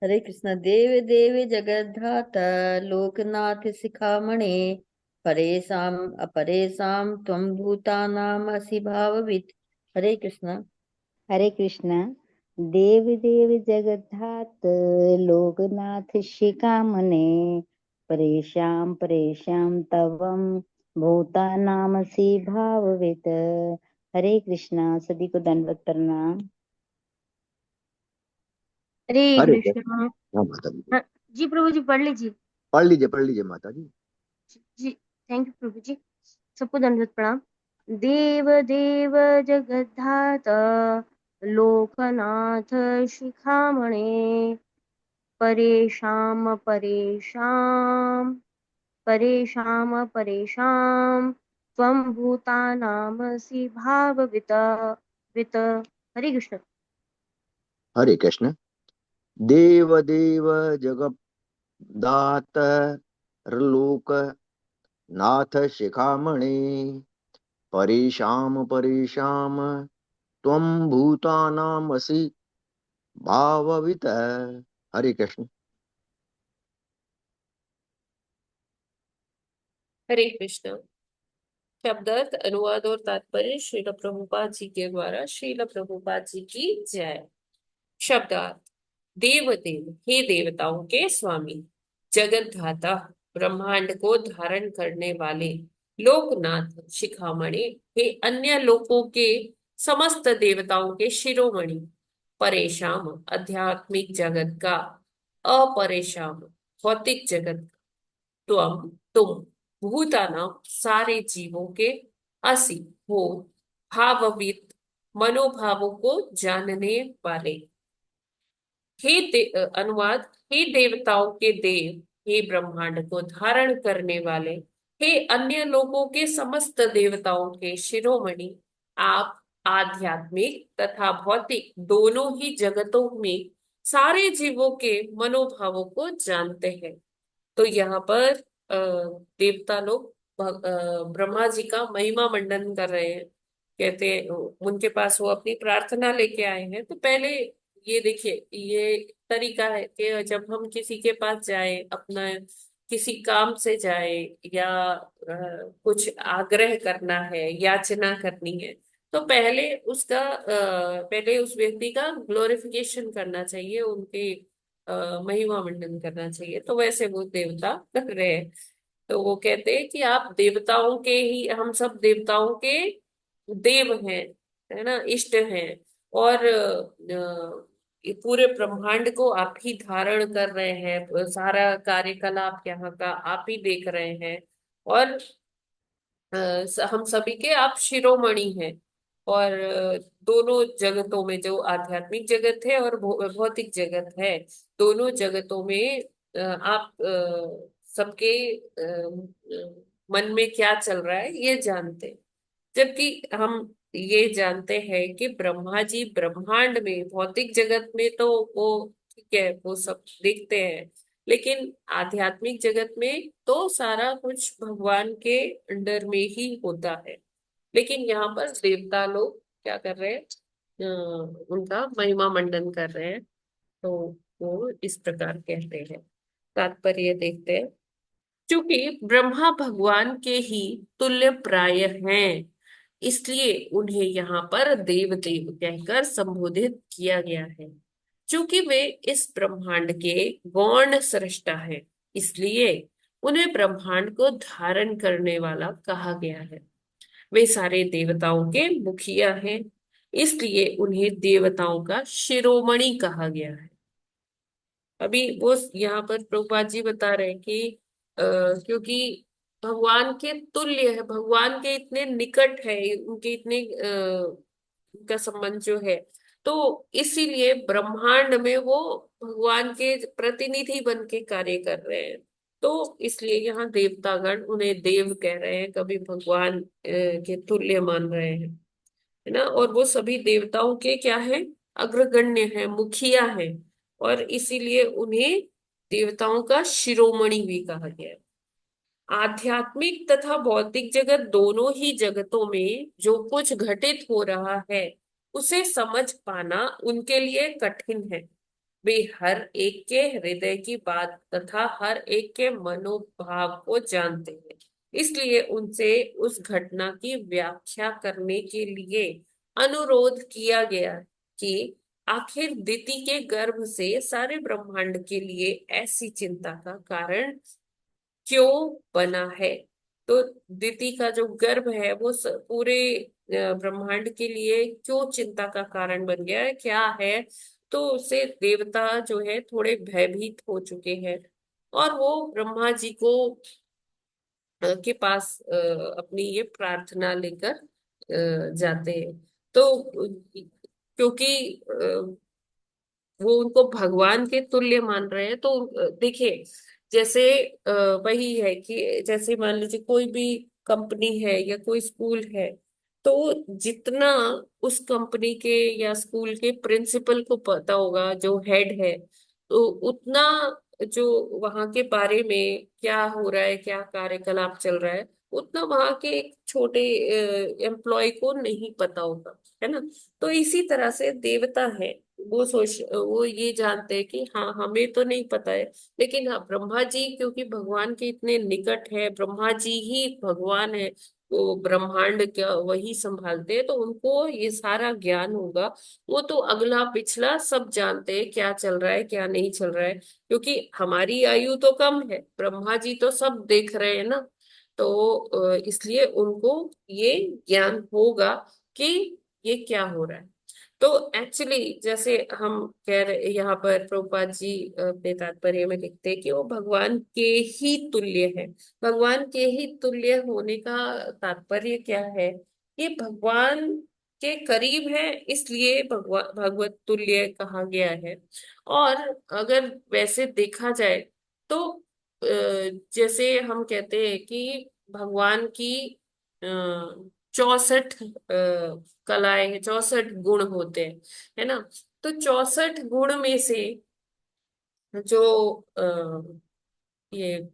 हरे कृष्ण। देव देव जगद्धाता लोकनाथ शिखामणे परेशान अपरेशान त्वं भूतानाम असि भाववित्। हरे कृष्ण। हरे कृष्णा। देव देव जगद्धात लोकनाथ शिखामणे परेशान परेशान तवम भूतानामसि भाववित। हरे कृष्णा। सभी को दंडवत प्रणाम। हरे हरे कृष्ण। कृष्ण। हाँ माता जी, हाँ, जी प्रभु जी पढ़ लीजिए। पढ़ लीजिए माता जी। जी थैंक यू प्रभु जी। सबको दंडवत प्रणाम। देव देव जगद्धाता लोकनाथ शिखामणे परेशान परेशान परेशान परेशान त्वं भूतानामसि भाववित वित। हरे कृष्ण। हरे कृष्ण। देव देव जगदात लोक नाथ शिखामणे परेशाम परेशाम त्वं भूतानामसि भाववित। हरे कृष्ण। हरे कृष्ण। शब्दार्थ, अनुवाद और तात्पर्य श्रील प्रभुपाद जी के द्वारा। श्रील प्रभुपाद जी की जय। शब्दार्थ। देव देव, हे देवताओं के स्वामी, जगत धाता, ब्रह्मांड को धारण करने वाले, लोकनाथ शिखामणि, हे अन्य लोकों के समस्त देवताओं के शिरोमणि, परेशान आध्यात्मिक जगत का, अपरेशान भौतिक जगत का, तुम भूतानाम सारे जीवों के, असि हो भाववित मनोभावों को जानने वाले। अनुवाद। हे देवताओं के देव, हे ब्रह्मांड को धारण करने वाले, हे अन्य लोगों के समस्त देवताओं के शिरोमणि, आप आध्यात्मिक तथा भौतिक दोनों ही जगतों में सारे जीवों के मनोभावों को जानते हैं। तो यहाँ पर देवता लोग ब्रह्मा जी का महिमा मंडन कर रहे हैं। कहते हैं उनके पास वो अपनी प्रार्थना लेके आए हैं। तो पहले ये देखिए, ये तरीका है कि जब हम किसी के पास जाए, अपना किसी काम से जाए, या कुछ आग्रह करना है, याचना करनी है, तो पहले उस व्यक्ति का ग्लोरिफिकेशन करना चाहिए, उनके महिमा मंडन करना चाहिए। तो वैसे वो देवता कर रहे हैं। तो वो कहते हैं कि आप देवताओं के ही, हम सब देवताओं के देव हैं, है ना, इष्ट हैं। और ये पूरे ब्रह्मांड को आप ही धारण कर रहे हैं, सारा कार्यकलाप यहाँ का आप ही देख रहे हैं। और हम सभी के आप शिरोमणि हैं। और दोनों जगतों में, जो आध्यात्मिक जगत है और भौतिक जगत है, दोनों जगतों में आप सबके मन में क्या चल रहा है ये जानते हैं। जबकि हम ये जानते हैं कि ब्रह्मा जी ब्रह्मांड में, भौतिक जगत में तो वो ठीक है, वो सब देखते हैं, लेकिन आध्यात्मिक जगत में तो सारा कुछ भगवान के अंडर में ही होता है। लेकिन यहाँ पर देवता लोग क्या कर रहे हैं, उनका महिमा मंडन कर रहे हैं। तो वो इस प्रकार कहते हैं। तात्पर्य देखते हैं। क्योंकि ब्रह्मा भगवान के ही तुल्य प्राय हैं, इसलिए उन्हें यहाँ पर देव देव कहकर संबोधित किया गया है। क्योंकि वे इस ब्रह्मांड के गौण सृष्टा है, इसलिए उन्हें ब्रह्मांड को धारण करने वाला कहा गया है। वे सारे देवताओं के मुखिया हैं, इसलिए उन्हें देवताओं का शिरोमणि कहा गया है। अभी वो यहाँ पर प्रभुपाद जी बता रहे हैं कि क्योंकि भगवान के तुल्य है, भगवान के इतने निकट है, उनके इतने उनका संबंध जो है, तो इसीलिए ब्रह्मांड में वो भगवान के प्रतिनिधि बन के कार्य कर रहे हैं। तो इसलिए यहाँ देवतागण उन्हें देव कह रहे हैं, कभी भगवान के तुल्य मान रहे हैं, है ना। और वो सभी देवताओं के क्या है, अग्रगण्य है, मुखिया है। और इसीलिए उन्हें देवताओं का शिरोमणि भी कहा गया है। आध्यात्मिक तथा भौतिक जगत दोनों ही जगतों में जो कुछ घटित हो रहा है, उसे समझ पाना उनके लिए कठिन है। वे हर एक के हृदय की बात तथा हर एक के मनोभाव को जानते हैं। इसलिए उनसे उस घटना की व्याख्या करने के लिए अनुरोध किया गया कि आखिर दिति के गर्भ से सारे ब्रह्मांड के लिए ऐसी चिंता का कारण क्यों बना है। तो दिति का जो गर्भ है वो पूरे ब्रह्मांड के लिए क्यों चिंता का कारण बन गया है, क्या है। तो उससे देवता जो है थोड़े भयभीत हो चुके हैं और वो ब्रह्मा जी को के पास अपनी ये प्रार्थना लेकर जाते हैं। तो क्योंकि वो उनको भगवान के तुल्य मान रहे हैं। तो देखिए, जैसे वही है कि जैसे मान लीजिए कोई भी कंपनी है या कोई स्कूल है, तो जितना उस कंपनी के या स्कूल के प्रिंसिपल को पता होगा, जो हेड है, तो उतना जो वहां के बारे में क्या हो रहा है, क्या कार्यकलाप चल रहा है, उतना वहां के एक छोटे एम्प्लॉय को नहीं पता होगा, है ना। तो इसी तरह से देवता है, वो ये जानते हैं कि हाँ हमें तो नहीं पता है, लेकिन हाँ ब्रह्मा जी क्योंकि भगवान के इतने निकट है, ब्रह्मा जी ही भगवान है, वो ब्रह्मांड क्या वही संभालते हैं, तो उनको ये सारा ज्ञान होगा। वो तो अगला पिछला सब जानते हैं, क्या चल रहा है क्या नहीं चल रहा है, क्योंकि हमारी आयु तो कम है, ब्रह्मा जी तो सब देख रहे हैं ना। तो इसलिए उनको ये ज्ञान होगा कि ये क्या हो रहा है। तो एक्चुअली जैसे हम कह रहे यहाँ पर प्रभुपाद जी अपने तात्पर्य में लिखते हैं कि वो भगवान के ही तुल्य है। भगवान के ही तुल्य होने का तात्पर्य क्या है, ये भगवान के करीब है, इसलिए भगवान भगवत तुल्य कहा गया है। और अगर वैसे देखा जाए तो जैसे हम कहते हैं कि भगवान की 64 कलाएं हैं, 64 गुण होते हैं, है ना। तो 64 गुण में से जो ये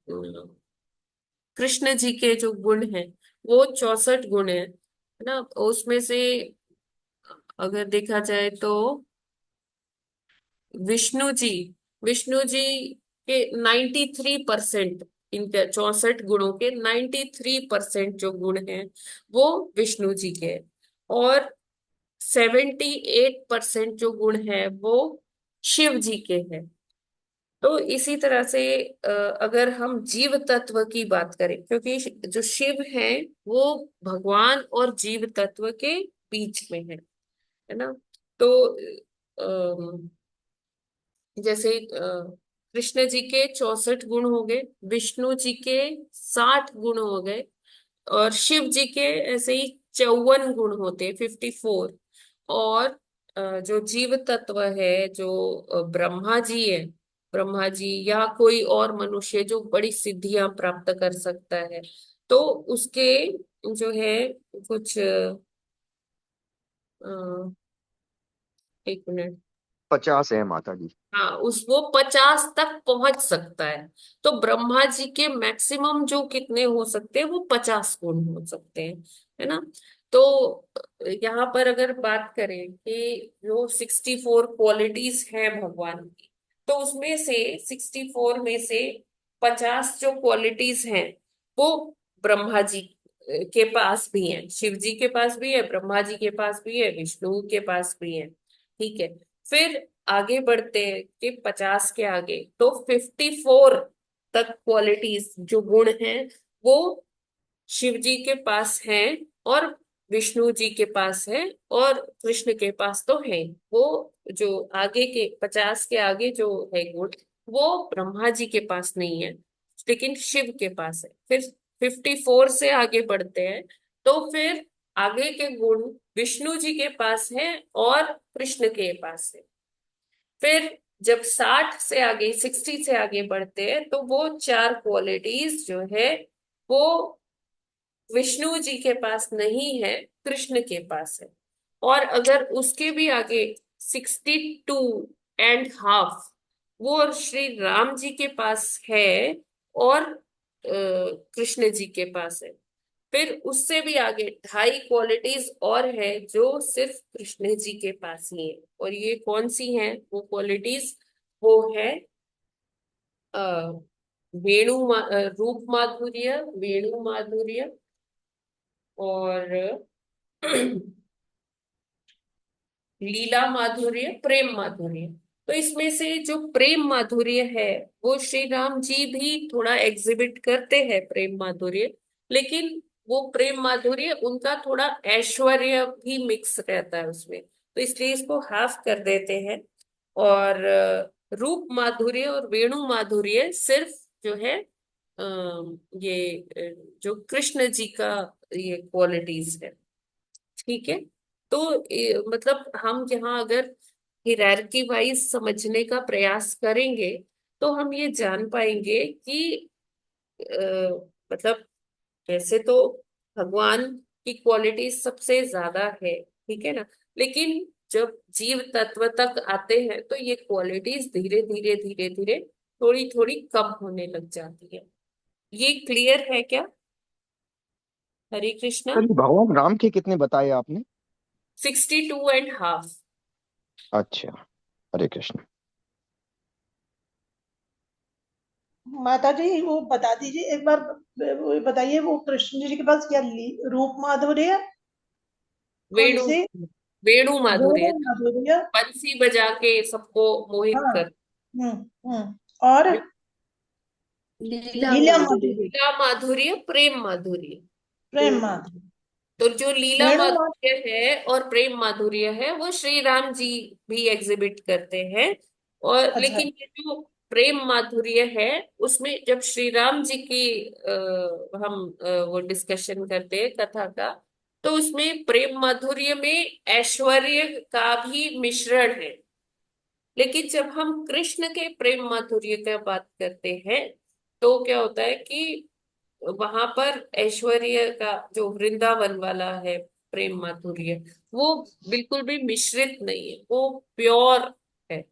कृष्ण जी के जो गुण हैं वो 64 गुण है ना। उसमें से अगर देखा जाए तो विष्णु जी विष्णु जी के 93%, इनके 64 गुणों के 93% जो गुण हैं वो विष्णु जी के हैं। और 78% जो गुण है वो शिव जी के हैं। तो इसी तरह से अगर हम जीव तत्व की बात करें, क्योंकि जो शिव है वो भगवान और जीव तत्व के बीच में है ना। तो जैसे कृष्ण जी के 64 गुण हो गए, विष्णु जी के 60 गुण हो गए, और शिव जी के ऐसे ही 54 गुण होते, 54। और जो जीव तत्व है, जो ब्रह्मा जी है, ब्रह्मा जी या कोई और मनुष्य जो बड़ी सिद्धियां प्राप्त कर सकता है, तो उसके जो है कुछ 1 मिनट, 50 है माता जी। हाँ उस वो 50 तक पहुंच सकता है। तो ब्रह्मा जी के मैक्सिमम जो कितने हो सकते हैं, वो 50 गुण हो सकते हैं, है ना। तो यहाँ पर अगर बात करें कि जो 64 क्वालिटीज है भगवान की, तो उसमें से 64 में से 50 जो क्वालिटीज हैं वो ब्रह्मा जी के पास भी है, शिव जी के पास भी है, ब्रह्मा जी के पास भी है, विष्णु के पास भी है। ठीक है। फिर आगे बढ़ते हैं कि 50 के आगे तो 54 तक क्वालिटीज जो गुण हैं वो शिव जी के पास हैं, और विष्णु जी के पास है, और कृष्ण के पास तो है। वो जो आगे के 50 के आगे जो है गुण वो ब्रह्मा जी के पास नहीं है, लेकिन शिव के पास है। फिर 54 से आगे बढ़ते हैं तो फिर आगे के गुण विष्णु जी के पास है और कृष्ण के पास है। फिर जब 60 से आगे 60 से आगे बढ़ते हैं तो वो 4 क्वालिटीज जो है वो विष्णु जी के पास नहीं है, कृष्ण के पास है। और अगर उसके भी आगे 62.5 वो श्री राम जी के पास है और कृष्ण जी के पास है। फिर उससे भी आगे 2.5 क्वालिटीज और है जो सिर्फ कृष्ण जी के पास ही है। और ये कौन सी हैं वो क्वालिटीज? वो है अ, रूप माधुर्य, वेणु माधुर्य, और लीला माधुर्य, प्रेम माधुर्य। तो इसमें से जो प्रेम माधुर्य है वो श्री राम जी भी थोड़ा एग्जिबिट करते हैं, प्रेम माधुर्य। लेकिन वो प्रेम माधुर्य उनका थोड़ा ऐश्वर्य भी मिक्स रहता है उसमें, तो इसलिए इसको हाफ कर देते हैं। और रूप माधुर्य और वेणु माधुर्य सिर्फ जो है ये जो कृष्ण जी का ये क्वालिटीज है। ठीक है। तो मतलब हम यहाँ अगर हिरारकी वाइज समझने का प्रयास करेंगे तो हम ये जान पाएंगे कि मतलब वैसे तो भगवान की क्वालिटी सबसे ज्यादा है, ठीक है ना। लेकिन जब जीव तत्व तक आते हैं तो ये क्वालिटीज धीरे धीरे धीरे धीरे थोड़ी थोड़ी कम होने लग जाती है। ये क्लियर है क्या? हरे कृष्णा। चलिए, भगवान राम के कितने बताए आपने? 62.5। अच्छा, हरे कृष्ण। माता जी वो बता दीजिए एक बार, वो बताइए वो कृष्ण जी के पास क्या रूप माधुर्य, कौन वेणु, सी? वेणु माधुर्य, वेणु माधुर्य। बंसी बजा के सबको मोहित हाँ। कर। और लीला लीला माधुरी। माधुर्य, लीला माधुर्य, प्रेम माधुर्य। प्रेम माधुर्य। तो जो लीला वेणु माधुर्य है और प्रेम माधुर्य है वो श्री राम जी भी एग्जिबिट करते हैं। और अच्छा। लेकिन ये जो प्रेम माधुर्य है उसमें जब श्री राम जी की हम वो डिस्कशन करते हैं कथा का, तो उसमें प्रेम माधुर्य में ऐश्वर्य का भी मिश्रण है। लेकिन जब हम कृष्ण के प्रेम माधुर्य का बात करते हैं तो क्या होता है कि वहां पर ऐश्वर्य का जो वृंदावन वाला है प्रेम माधुर्य, वो बिल्कुल भी मिश्रित नहीं है, वो प्योर है।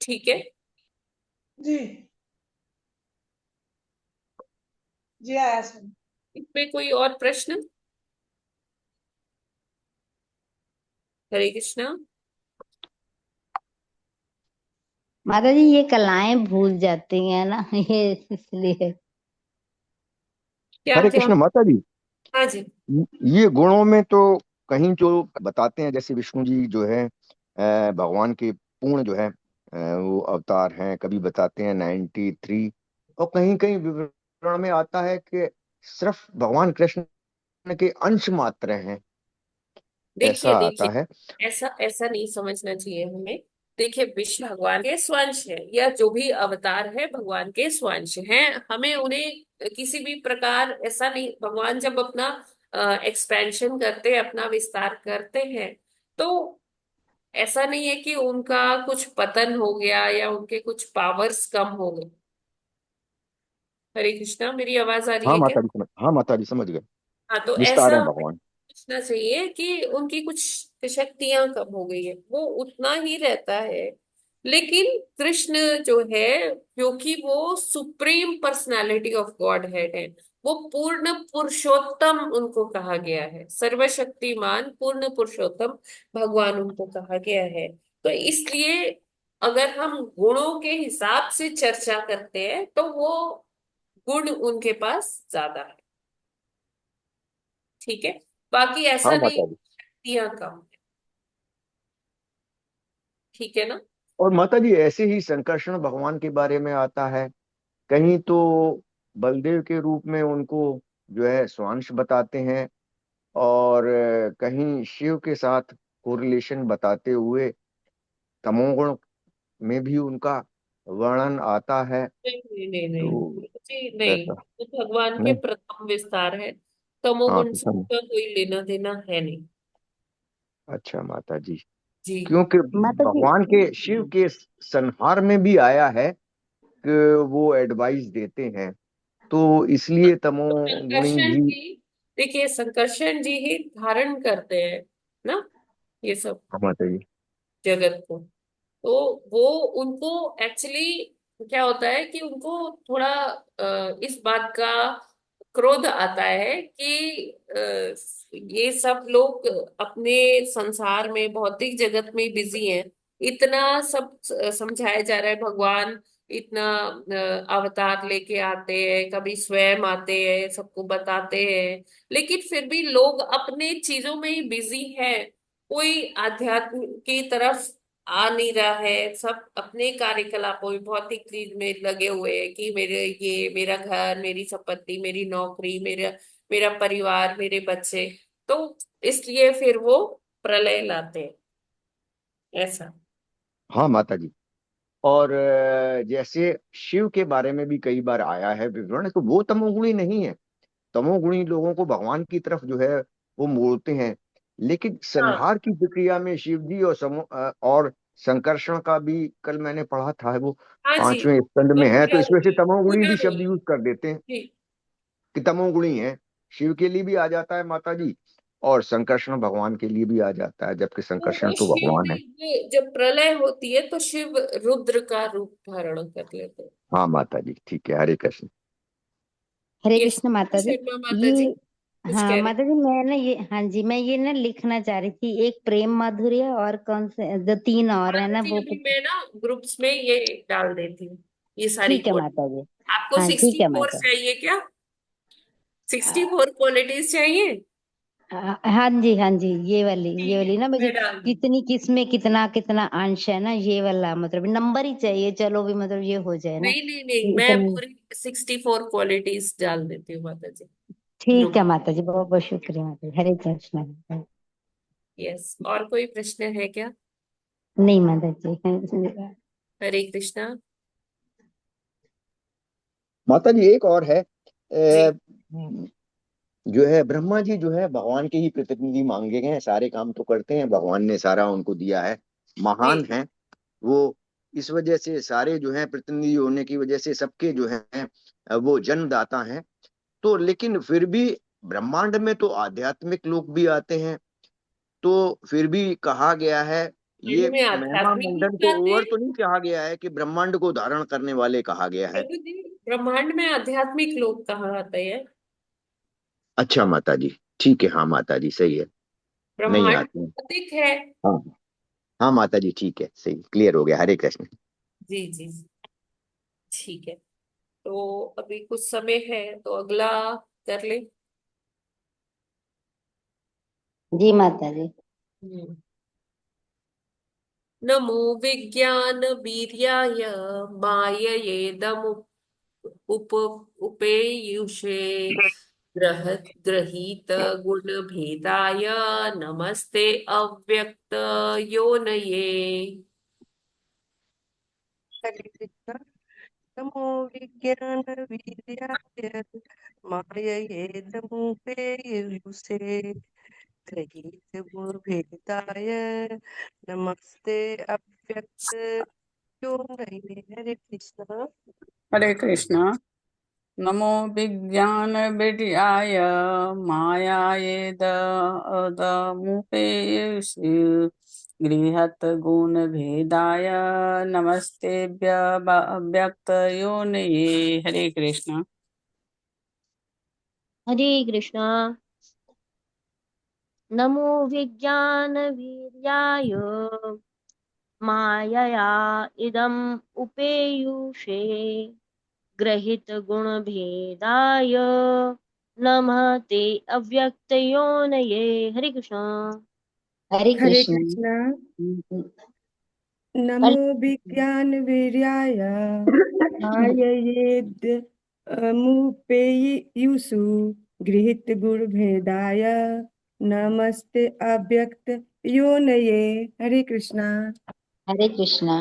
ठीक है। जी। जी आया सुन। इसमें कोई और प्रश्न? हरे कृष्णा। माता जी ये कलाएं भूल जाती हैं ना ये इसलिए। क्या हरे क्या? कृष्ण माता जी। हाँ जी। ये गुणों में तो कहीं जो बताते हैं, जैसे विष्णु जी जो है भगवान के पूर्ण जो है वो अवतार हैं, कभी बताते हैं 93, और कहीं कहीं विवरण में आता है कि सिर्फ भगवान कृष्ण के अंश मात्र हैं, ऐसा देखिए आता देखिए, है। ऐसा ऐसा नहीं समझना चाहिए हमें। देखिए विष्णु भगवान के स्वांश है, या जो भी अवतार है भगवान के स्वांश हैं। हमें उन्हें किसी भी प्रकार ऐसा नहीं, भगवान जब अपना एक्सपेंशन करते हैं, अपना विस्तार करते हैं, तो ऐसा नहीं है कि उनका कुछ पतन हो गया या उनके कुछ पावर्स कम हो गए। हरे कृष्णा, मेरी आवाज आ रही हाँ है क्या? माता जी समझ, हाँ माता जी समझ गए। हाँ, तो विस्तार ऐसा है भगवान। सोचना चाहिए कि उनकी कुछ शक्तियां कम हो गई है, वो उतना ही रहता है। लेकिन कृष्ण जो है, क्योंकि वो supreme personality of God head है, वो पूर्ण पुरुषोत्तम उनको कहा गया है, सर्वशक्तिमान पूर्ण पुरुषोत्तम भगवान उनको कहा गया है। तो इसलिए अगर हम गुणों के हिसाब से चर्चा करते हैं तो वो गुण उनके पास ज्यादा है। ठीक है। बाकी हाँ ऐसा नहीं माता जी। शक्तियां कम है। ठीक है ना। और माता जी ऐसे ही संकर्षण भगवान के बारे में आता है, कहीं तो बलदेव के रूप में उनको जो है स्वांश बताते हैं, और कहीं शिव के साथ कोरिलेशन बताते हुए तमोगुण में भी उनका वर्णन आता है। नहीं नहीं नहीं तो नहीं जी, नहीं। ऐसा तो भगवान के नहीं। प्रथम विस्तार है, हाँ तमोगुण तो से उसका कोई लेना देना है नहीं। अच्छा माता जी, जी। क्योंकि माता जी भगवान के शिव के संहार में भी आया है कि वो एडवाइस देते हैं, तो इसलिए तो तमोगुणी संकर्षण भी। जी, देखिए संकर्षण जी ही धारण करते हैं ना ये सब हाँ माता जी। जगत को। तो वो उनको एक्चुअली तो क्या होता है कि उनको थोड़ा इस बात का क्रोध आता है कि ये सब लोग अपने संसार में भौतिक जगत में बिजी हैं। इतना सब समझाया जा रहा है, भगवान इतना अवतार लेके आते हैं, कभी स्वयं आते हैं, सबको बताते हैं, लेकिन फिर भी लोग अपने चीजों में ही बिजी है। कोई आध्यात्म की तरफ आ नहीं रहा है, सब अपने कार्यकलापों में भौतिक चीज में लगे हुए हैं कि मेरे ये मेरा घर, मेरी संपत्ति, मेरी नौकरी, मेरा मेरा परिवार, मेरे बच्चे। तो इसलिए फिर वो प्रलय लाते हैं, ऐसा। हाँ माता जी। और जैसे शिव के बारे में भी कई बार आया है विवरण, तो वो तमोगुणी नहीं है। तमोगुणी लोगों को भगवान की तरफ जो है वो मोड़ते हैं। लेकिन हाँ संहार की प्रक्रिया में शिव जी और और संकर्षण का भी कल मैंने पढ़ा था, वो हाँ जी, 5वें स्कंद में सब है, तो पूरा इसमें से रोल, तमोगुणी पूरा भी शब्द रोल यूज कर देते हैं जी। कि तमोगुणी है। शिव के लिए भी आ जाता है माता जी, और संकर्षण भगवान के लिए भी आ जाता है, जबकि तो संकर्षण वो तो शिव भगवान है। भी जब प्रलय होती है तो शिव रुद्र का रूप धारण कर लेते हैं। हाँ माता जी, ठीक है, हरे कृष्ण। हरे यस, कृष्ण माता जी। शर्मा माता जी ये कुछ हाँ कह रहे। माता जी, मैं ना ये, हाँ जी, मैं ये ना लिखना चाह रही थी, एक प्रेम माधुर्य और कौन से जो तीन और है माता ना जी वो। अभी मैं ना ग्रुप्स में ये डाल देती हूँ, ये सारी ठीक है माता क्वालिटी। जी। आपको हाँ ठीक सिक्सटी है फोर माता। चाहिए क्या? 64 क्वालिटीज चाहिए? हाँ जी, हाँ जी, ये ठीक है, वाली ना मुझे, मैं डाल दूँ। कितनी किसमें कितना कितना अंश है ना, ये वाला मतलब नंबर ही चाहिए, चलो भी मतलब ये हो जाए ना नहीं नहीं नहीं, कि मैं इतनी। पूरी 64 क्वालिटीज डाल देती हूँ माता जी ठीक ग्रुप। है माता जी, बहुत बहुत शुक्रिया माता जी, हरे कृष्ण। यस, और कोई प्रश्न है क्या? नहीं माता जी। हरे कृष्णा। माता जी एक और है, जी जो है ब्रह्मा जी जो है भगवान के ही प्रतिनिधि मांगे गए हैं, सारे काम तो करते हैं, भगवान ने सारा उनको दिया है, महान जी है वो। इस वजह से सारे जो है प्रतिनिधि होने की वजह से सबके जो है वो जन्मदाता हैं। तो लेकिन फिर भी ब्रह्मांड में तो आध्यात्मिक लोग भी आते हैं, तो फिर भी कहा गया है, ये ब्रह्मांड में महिमा आध्यात्मिक मंडन लोग को आते ओवर हैं। तो नहीं कहा गया है कि ब्रह्मांड को धारण करने वाले कहा गया है। प्रभु जी, ब्रह्मांड में आध्यात्मिक लोग कहाँ आते हैं? अच्छा माता जी, ठीक है, हाँ माता जी सही है, नहीं ब्रह्मांड आते हैं। भौतिक है। हाँ हाँ माता जी, ठीक है, सही, क्लियर हो गया, हरे कृष्ण। जी जी जी, ठीक है। तो अभी कुछ समय है तो अगला कर ले। जी माता जी। हम्म। नमो विज्ञान वीर्याय माययेदम उप उपेयुषे ग्रहीत गुण भेदाय नमस्ते अव्यक्त योनये। हरे कृष्ण। नमो विज्ञान वीर्याय माययेदमुपेयुषे ग्रहीत गुणभेदाय नमस्ते अव्यक्त योनये। हरे कृष्ण। हरे कृष्णा। नमो विज्ञान विद्याय मायायेदमुपेयुष गृहत गुण भेदाय नमस्ते व्यक्त योनये। हरे कृष्णा। हरे कृष्णा। नमो विज्ञान वीर्याय मायया इदम् उपेयुषे ग्रहित गुण भेदाय नमः ते अव्यक्तयोनये। हरे कृष्णा। हरे हरे कृष्ण। कृष्णा। कल नमो विज्ञान वीर्याय माययेद मुपेयुषु गृहीत गुणभेदाय नमस्ते अव्यक्त योनये। हरे कृष्णा। हरे कृष्णा।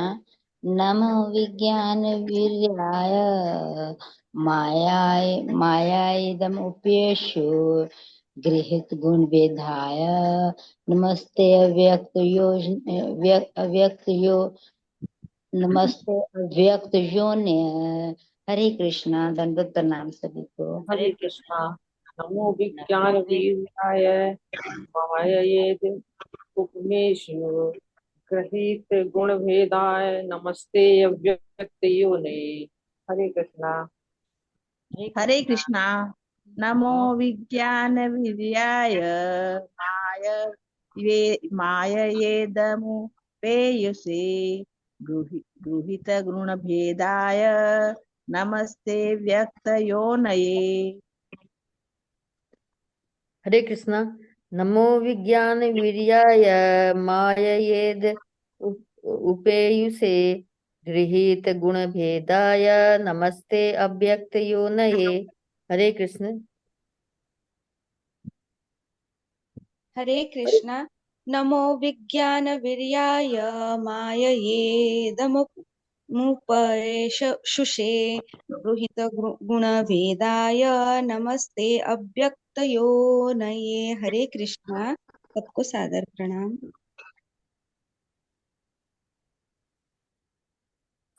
नमो विज्ञान वीर्याय मायाय उपेशु गृहीत गुण वेदाय नमस्ते नमस्ते अव्यक्त योनि। हरे कृष्णा, दंडवत प्रणाम सभी को। हरे कृष्णा। नमो विज्ञान वीराय माययेद उपमेषु ग्रहीत गुण भेदाय नमस्ते अव्यक्त योने। हरे कृष्णा। हरे कृष्णा। नमो विज्ञान विद्याय माययेदमुपेयुषे गृहीत गुण भेदाय नमस्ते व्यक्तयोनये। हरे कृष्णा। नमो विज्ञान वीर्याय माययेद उपेयुषे गृहीत गुण भेदाय नमस्ते अव्यक्त योनये। हरे कृष्ण। हरे कृष्णा। नमो विज्ञानवीर्याय माययेदमुपैषुषे गुणभेदाय नमस्ते अव्यक्तयोनये। हरे कृष्णा। सबको सादर प्रणाम।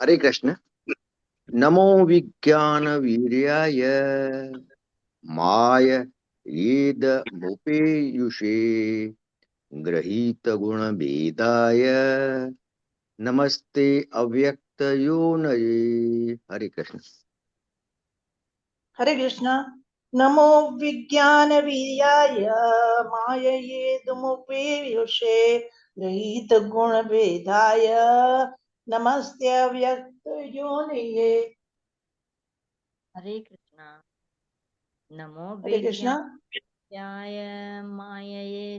हरे कृष्ण। नमो विज्ञान वीर्याय माययेद मुपेयुषे गृहीत गुण भेदाय नमस्ते अव्यक्त योनये। हरे कृष्ण। हरे कृष्णा। नमो विज्ञान वीर्याय माययेदुमुपेयुषे गृहीत गुण भेदाय नमस्ते व्यक्त योनिये। हरे कृष्णा। नमो हरे कृष्णा। विज्ञाय माययेदमुपेयुषे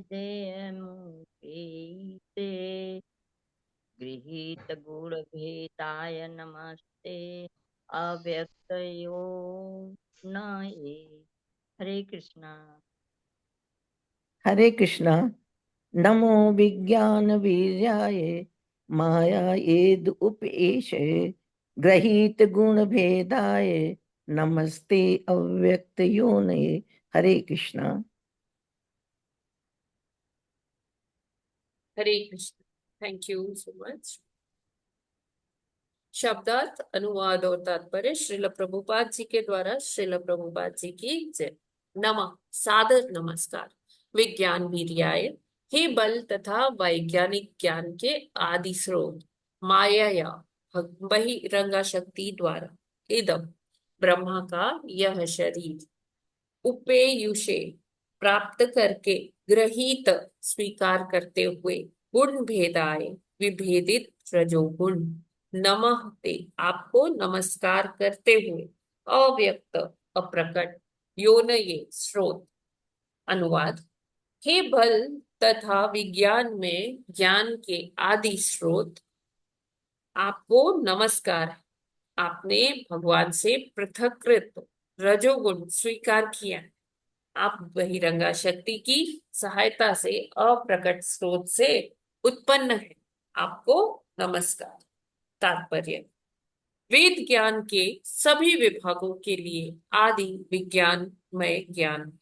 गृहीत गुण भेदाय नमस्ते अव्यक्तयोनये। हरे कृष्णा। हरे कृष्णा। नमो विज्ञान वीर्याय मायायेद उपएषे ग्रहीत गुण भेदाय नमस्ते अव्यक्त योनये। Hare Krishna. Hare Krishna. Thank you so much. शब्दार्थ, अनुवाद और तात्पर्य श्रील प्रभुपाद जी के द्वारा। श्रील प्रभुपाद जी की जय। नमः, सादर नमस्कार। विज्ञान वीर्याय, हे बल तथा वैज्ञानिक ज्ञान के आदि स्रोत, माया बहिरंगा शक्ति द्वारा, इदम ब्रह्मा का यह शरीर, उपेयुषे प्राप्त करके, ग्रहीत स्वीकार करते हुए, गुण भेदाय विभेदित रजोगुण, नमः ते आपको नमस्कार करते हुए, अव्यक्त अप्रकट, योनये स्रोत। अनुवाद। हे बल तथा विज्ञान में ज्ञान के आदि स्रोत, आपको नमस्कार है। आपने भगवान से पृथकृत रजोगुण स्वीकार किया। आप बहिरंगा शक्ति की सहायता से अप्रकट स्रोत से उत्पन्न है। आपको नमस्कार। तात्पर्य। वेद ज्ञान के सभी विभागों के लिए आदि विज्ञानमय ज्ञान,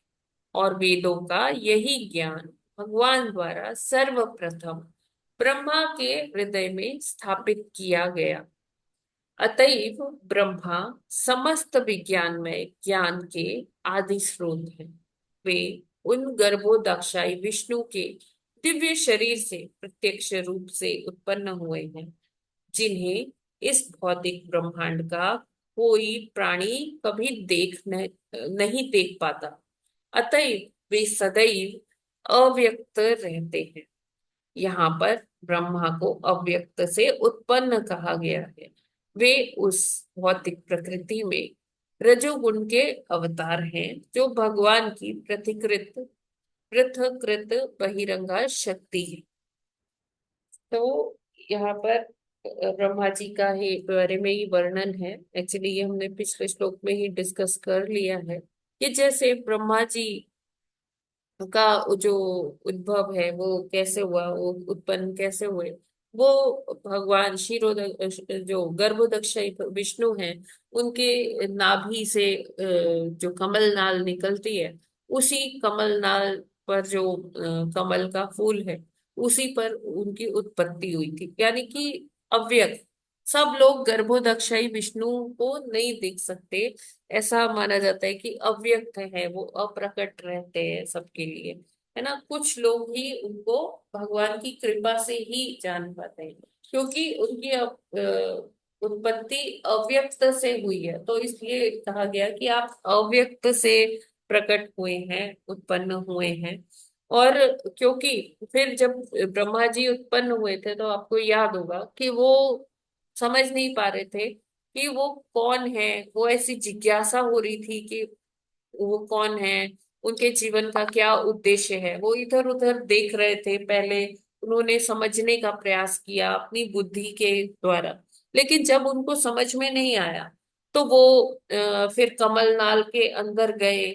और वेदों का यही ज्ञान भगवान द्वारा सर्वप्रथम ब्रह्मा के हृदय में स्थापित किया गया। अतएव ब्रह्मा समस्त विज्ञानमय ज्ञान के आदि स्रोत हैं। वे उन गर्भोदक्षाई विष्णु के दिव्य शरीर से प्रत्यक्ष रूप से उत्पन्न हुए हैं, जिन्हें इस भौतिक ब्रह्मांड का कोई प्राणी कभी नहीं देख पाता। अतएव वे सदैव अव्यक्त रहते हैं। यहाँ पर ब्रह्मा को अव्यक्त से उत्पन्न कहा गया है। वे उस भौतिक प्रकृति में रजोगुण के अवतार हैं, जो भगवान की पृथकृत बहिरंगा शक्ति है। तो यहाँ पर ब्रह्मा जी का ही बारे में ही वर्णन है। एक्चुअली ये हमने पिछले श्लोक में ही डिस्कस कर लिया है कि जैसे ब्रह्मा जी का जो उद्भव है वो कैसे हुआ, वो उत्पन्न कैसे हुए। वो भगवान जो गर्भोदक्ष विष्णु हैं, उनके नाभि से जो कमल नाल निकलती है, उसी कमल नाल पर जो कमल का फूल है, उसी पर उनकी उत्पत्ति हुई थी। यानी कि अव्यक्त। सब लोग गर्भोदक्षाई विष्णु को नहीं देख सकते। ऐसा माना जाता है कि अव्यक्त है, वो अप्रकट रहते हैं सबके लिए, है ना। कुछ लोग ही उनको भगवान की कृपा से ही जान पाते हैं, क्योंकि उनकी उत्पत्ति अव्यक्त से हुई है, तो इसलिए कहा गया कि आप अव्यक्त से प्रकट हुए हैं, उत्पन्न हुए हैं। और क्योंकि फिर जब ब्रह्मा जी उत्पन्न हुए थे, तो आपको याद होगा कि वो समझ नहीं पा रहे थे कि वो कौन है। वो ऐसी जिज्ञासा हो रही थी कि वो कौन है, उनके जीवन का क्या उद्देश्य है। वो इधर उधर देख रहे थे। पहले उन्होंने समझने का प्रयास किया अपनी बुद्धि के द्वारा, लेकिन जब उनको समझ में नहीं आया, तो वो फिर कमल नाल के अंदर गए।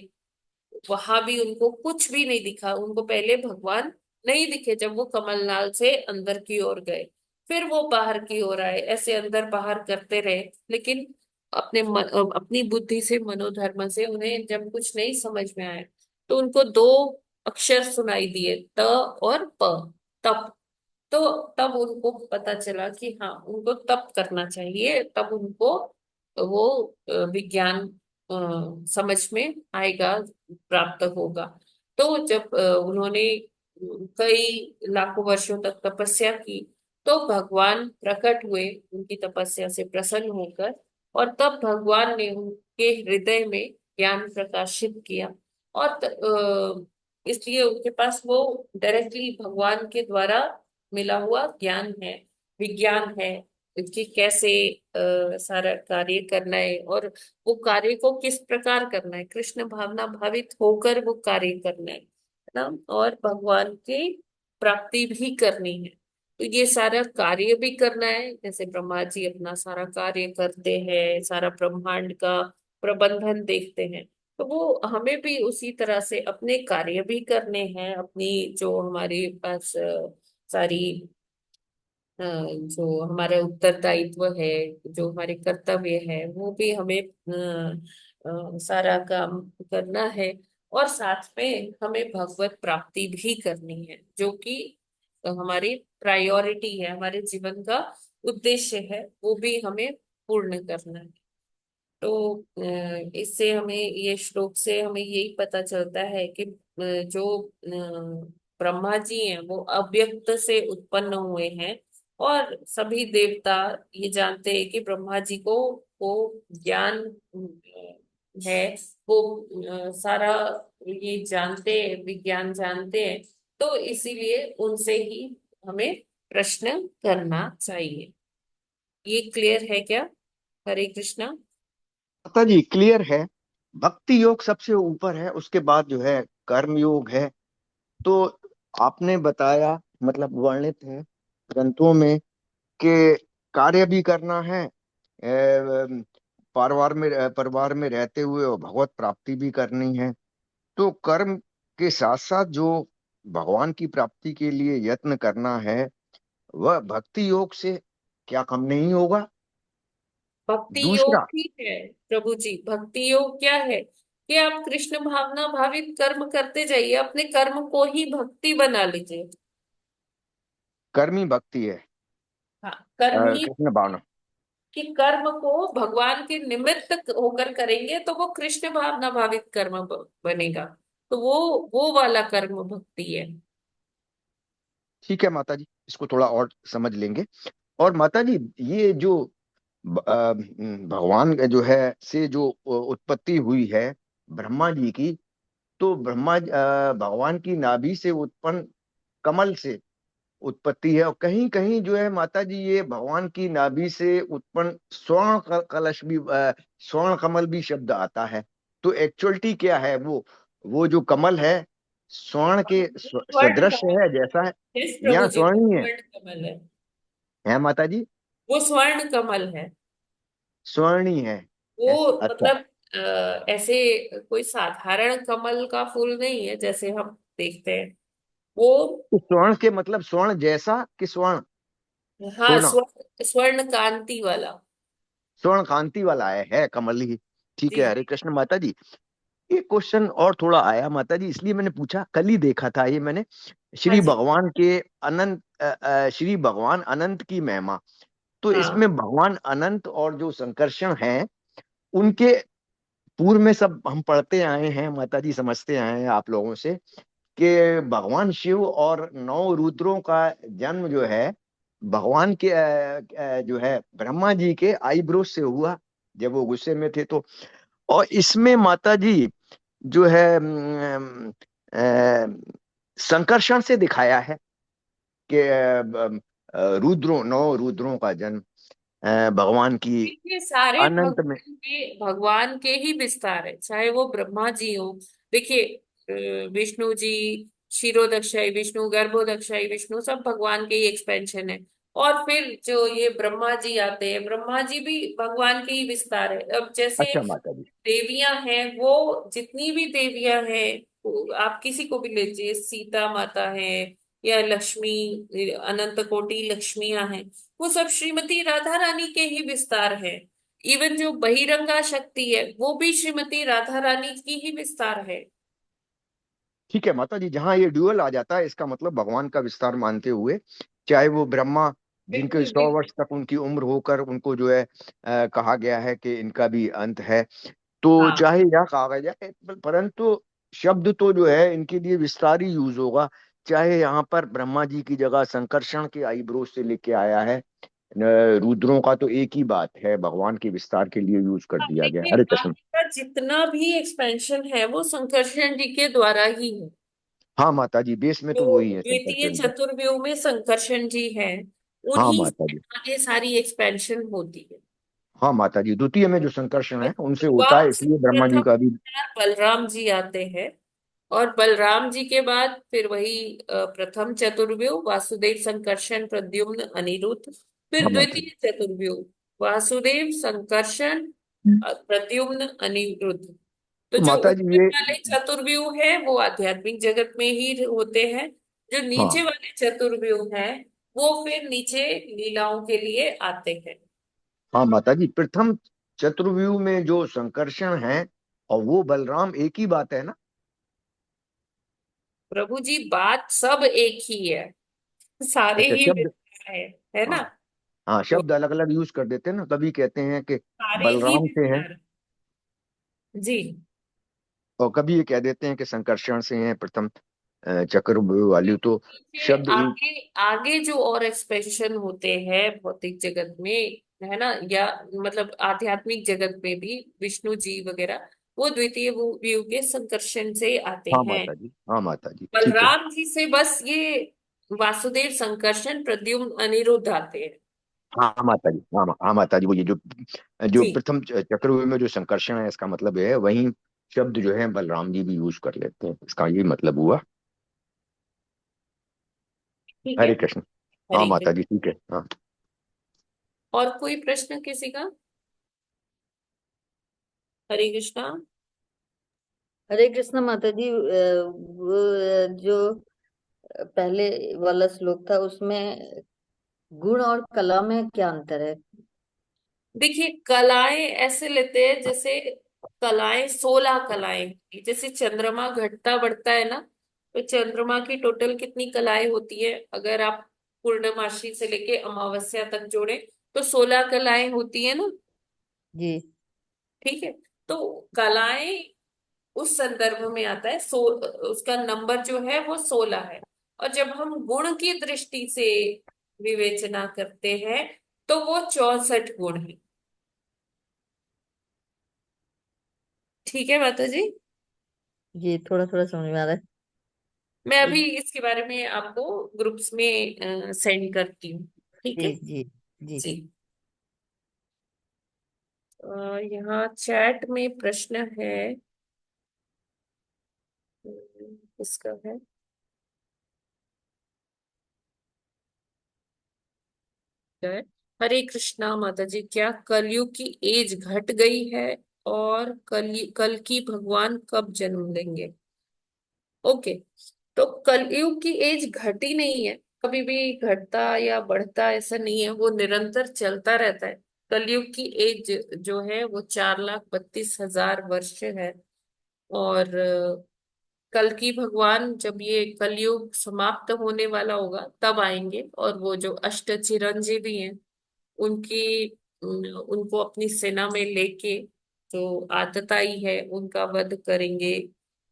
वहां भी उनको कुछ भी नहीं दिखा। उनको पहले भगवान नहीं दिखे जब वो कमलनाल से अंदर की ओर गए। फिर वो बाहर की ओर आए, ऐसे अंदर बाहर करते रहे। लेकिन अपनी बुद्धि से, मनोधर्म से उन्हें जब कुछ नहीं समझ में आया, तो उनको दो अक्षर सुनाई दिए, त और प, तप। तो तब उनको पता चला कि हाँ, उनको तप करना चाहिए, तब उनको वो विज्ञान समझ में आएगा, प्राप्त होगा। तो जब उन्होंने कई लाखों वर्षों तक तपस्या की, तो भगवान प्रकट हुए उनकी तपस्या से प्रसन्न होकर। और तब भगवान ने उनके हृदय में ज्ञान प्रकाशित किया। और इसलिए उनके पास वो डायरेक्टली भगवान के द्वारा मिला हुआ ज्ञान है, विज्ञान है कि कैसे सारा कार्य करना है, और वो कार्य को किस प्रकार करना है, कृष्ण भावना भावित होकर वो कार्य करना है ना। और भगवान की प्राप्ति भी करनी है, तो ये सारा कार्य भी करना है। जैसे ब्रह्मा जी अपना सारा कार्य करते हैं, सारा ब्रह्मांड का प्रबंधन देखते हैं, तो वो हमें भी उसी तरह से अपने कार्य भी करने हैं। अपनी जो हमारे पास सारी जो हमारा उत्तरदायित्व है, जो हमारे कर्तव्य है, वो भी हमें सारा काम करना है। और साथ में हमें भगवत प्राप्ति भी करनी है, जो कि हमारी प्रायोरिटी है, हमारे जीवन का उद्देश्य है, वो भी हमें पूर्ण करना है। तो इससे हमें, ये श्लोक से हमें यही पता चलता है कि जो ब्रह्मा जी हैं वो अव्यक्त से उत्पन्न हुए हैं। और सभी देवता ये जानते हैं कि ब्रह्मा जी को वो ज्ञान है, वो सारा ये जानते हैं, विज्ञान जानते हैं। तो इसीलिए उनसे ही हमें प्रश्न करना चाहिए। ये क्लियर है क्या? हरे कृष्णा। माता जी क्लियर है। भक्ति योग सबसे ऊपर है, उसके बाद जो है कर्म योग है। तो आपने बताया, मतलब वर्णित है ग्रंथों में कि कार्य भी करना है, परिवार में रहते हुए और भगवत प्राप्ति भी करनी है। तो कर्म के साथ साथ जो भगवान की प्राप्ति के लिए यत्न करना है, वह भक्ति योग से क्या कम नहीं होगा। भक्ति योग दूसरा, ठीक है प्रभु जी। भक्ति योग क्या है कि आप कृष्ण भावना भावित कर्म करते जाइए, अपने कर्म को ही भक्ति बना लीजिए। कर्मी भक्ति है, हाँ, कर्म ही कृष्ण भावना। कि कर्म को भगवान के निमित्त होकर करेंगे, तो वो कृष्ण भावना भावित कर्म बनेगा। तो वो वाला कर्म भक्ति है। ठीक है माता जी, इसको थोड़ा और समझ लेंगे। और माता जी, ये जो भगवान का जो है से जो उत्पत्ति हुई है ब्रह्मा जी की, तो भगवान की नाभि से उत्पन्न कमल से उत्पत्ति है। और कहीं कहीं जो है माता जी, ये भगवान की नाभि से उत्पन्न स्वर्ण कलश भी, स्वर्ण कमल भी शब्द आता है। तो एक्चुअलिटी क्या है? वो जो कमल है स्वर्ण के स्वर्ण सदृश कमल है, है। जैसा है यस प्रभु यहाँ जी, वो स्वर्ण ही स्वर्ण कमल है माता जी, वो स्वर्ण कमल है। स्वर्ण ही है। वो अच्छा, मतलब ऐसे कोई साधारण कमल का फूल नहीं है जैसे हम देखते हैं वो। तो स्वर्ण के मतलब स्वर्ण जैसा कि स्वर्ण हाँ, सोना, स्वर्ण कांति वाला। स्वर्ण कांति वाला है कमल ही। ठीक है, जी हरे जी। कृष्ण माता जी। एक क्वेश्चन और थोड़ा आया माता जी, इसलिए मैंने पूछा, कल ही देखा था ये मैंने, हाँ श्री जी। भगवान के अनंत श्री भगवान अनंत की महिमा। तो हाँ इसमें भगवान अनंत और जो संकर्षण हैं, उनके पूर्व में सब हम पढ़ते आए हैं माता जी, समझते आए हैं आप लोगों से कि भगवान शिव और 9 रुद्रों का जन्म जो है भगवान के जो है ब्रह्मा जी के आईब्रो से हुआ जब वो गुस्से में थे तो। और इसमें माता जी जो है संकर्षण से दिखाया है कि रुद्रों 9 रुद्रों का जन्म भगवान की ये सारे अनंत में। भगवान के ही विस्तार है, चाहे वो ब्रह्मा जी हो। देखिए विष्णु जी, क्षीरोदक्षाई विष्णु, गर्भोदक्षाई विष्णु, सब भगवान के ही एक्सपेंशन है। और फिर जो ये ब्रह्मा जी आते हैं, ब्रह्मा जी भी भगवान के ही विस्तार है। अब जैसे अच्छा माता जी। देवियां हैं, वो जितनी भी देवियां हैं, आप किसी को भी लीजिए, सीता माता है या लक्ष्मी, अनंत कोटि लक्ष्मियां हैं, वो सब श्रीमती राधा रानी के ही विस्तार है। इवन जो बहिरंगा शक्ति है, वो भी श्रीमती राधा रानी की ही विस्तार है। ठीक है माता जी, जहां ये ड्यूअल आ जाता है इसका मतलब भगवान का विस्तार मानते हुए, चाहे वो ब्रह्मा जिनके बिल्कुल 100 वर्ष तक उनकी उम्र होकर उनको जो है कहा गया है कि इनका भी अंत है, तो हाँ, चाहे यह कहा जाए, परंतु शब्द तो जो है इनके लिए विस्तार ही यूज होगा। चाहे यहाँ पर ब्रह्मा जी की जगह संकर्षण के आईब्रो से लेके आया है, रुद्रों का तो एक ही बात है, भगवान के विस्तार के लिए यूज कर दिया गया। देखिए हरे कृष्ण। आगे का जितना भी एक्सपेंशन है वो संकर्षण जी के द्वारा ही है। हाँ माता जी, बेस में तो जो वही है द्वितीय संकर्षण जी। चतुर्व्यूह में संकर्षण जी है, हाँ उन्हीं माता से जी। आगे सारी एक्सपेंशन होती है। हाँ माता जी, द्वितीय में जो संकर्षण है उनसे होता है, शुरुआत से इसलिए ब्रह्मा जी प्रथम का भी। बलराम जी आते हैं, और बलराम जी के बाद फिर वही प्रथम चतुर्व्यूह वासुदेव संकर्षण प्रद्युम्न अनिरुद्ध, फिर हाँ माता जी। द्वितीय चतुर्व्यूह वासुदेव संकर्षण प्रद्युम्न अनिरुद्ध। तो तो जो माता जी ऊपर ये। वाले चतुर्व्यूह है वो आध्यात्मिक जगत में ही होते हैं, जो नीचे हाँ वाले चतुर्व्यूह हैं वो फिर नीचे लीलाओं के लिए आते हैं। हाँ माता जी, प्रथम चतुर्व्यूह में जो संकर्षण है और वो बलराम, एक ही बात है ना। प्रभु जी बात सब एक ही है, सारे अच्छा ही शब्द। विस्तार है हाँ ना। हाँ, तो शब्द अलग अलग यूज कर देते हैं ना, कभी कहते हैं कि सारे ही बलराम से हैं विस्तार जी। और कभी ये कह देते हैं कि संकर्षण से हैं प्रथम चक्रव्यूह वाली, तो फिर शब्द एक। आगे आगे जो और एक्सपेंशन होते हैं भौतिक जगत में, है ना, या मतलब आध्यात्मिक जगत में भी विष्णु जी वगैरह, वो द्वितीय व्यू के संकर्षण से आते हाँ हैं। माता जी। हाँ माता जी, ठीक है। बलराम जी से बस ये वासुदेव संकर्षण प्रद्युम्न अनिरुद्ध आते हैं। हाँ माता जी। हाँ माता जी, वो ये जो जो जी प्रथम चक्रव्यूह में जो संकर्षण है इसका मतलब है वही शब्द जो है बलराम जी भी यूज कर लेते हैं, इसका ये मतलब हुआ। ठीक है। हरे कृष्ण। हाँ हरे माता कृष्ण। जी, ठीक है। हाँ। और कोई प्रश्न किसी का? हरे कृष्णा। हरे कृष्ण माता जी। वो जो पहले वाला श्लोक था उसमें गुण और कला में क्या अंतर है? देखिए कलाएं ऐसे लेते हैं जैसे कलाएं 16 कलाएं होती हैं। जैसे चंद्रमा घटता बढ़ता है ना, तो चंद्रमा की टोटल कितनी कलाएं होती है, अगर आप पूर्णमासी से लेके अमावस्या तक जोड़े तो 16 कलाएं होती है ना। जी। ठीक है। तो कलाएं उस संदर्भ में आता है, उसका नंबर जो है वो 16 है। और जब हम गुण की दृष्टि से विवेचना करते हैं तो वो 64 गुण है। ठीक है माता जी। जी, थोड़ा थोड़ा समझ में आ रहा है। मैं अभी एक- इसके बारे में आपको ग्रुप्स में सेंड करती हूँ। ठीक जी है। जी जी। जी। यहाँ चैट में प्रश्न है, किसका है? है। हरे कृष्णा माता जी, क्या कलयुग की एज घट गई है और कल की भगवान कब जन्म लेंगे? ओके। तो कलयुग की एज घटी नहीं है, कभी भी घटता या बढ़ता ऐसा नहीं है, वो निरंतर चलता रहता है। कलयुग की एज जो है वो 4,32,000 वर्ष है। और कल की भगवान जब ये कलयुग समाप्त होने वाला होगा तब आएंगे, और वो जो अष्ट चिरंजीवी हैं उनकी उनको अपनी सेना में लेके जो आतताई है उनका वध करेंगे,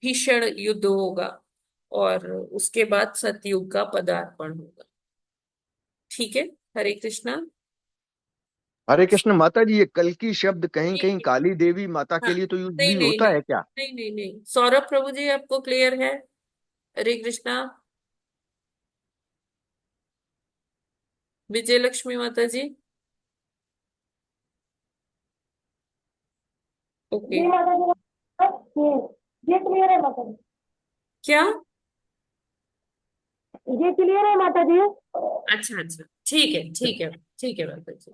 भीषण युद्ध होगा। और उसके बाद सतयुग का पदार्पण होगा। ठीक है, हरे कृष्णा। हरे कृष्ण। माता जी, ये कल की शब्द कहीं कहीं नहीं काली देवी माता हाँ, के लिए तो यूज नहीं भी नहीं होता नहीं है क्या? नहीं नहीं नहीं, सौरभ प्रभु जी आपको क्लियर है? हरे कृष्णा। विजय लक्ष्मी माता जी। ओके। जी माता जी, ये क्लियर है माता जी, क्या? ये क्लियर है माता जी। अच्छा अच्छा, ठीक है ठीक है ठीक है माता जी।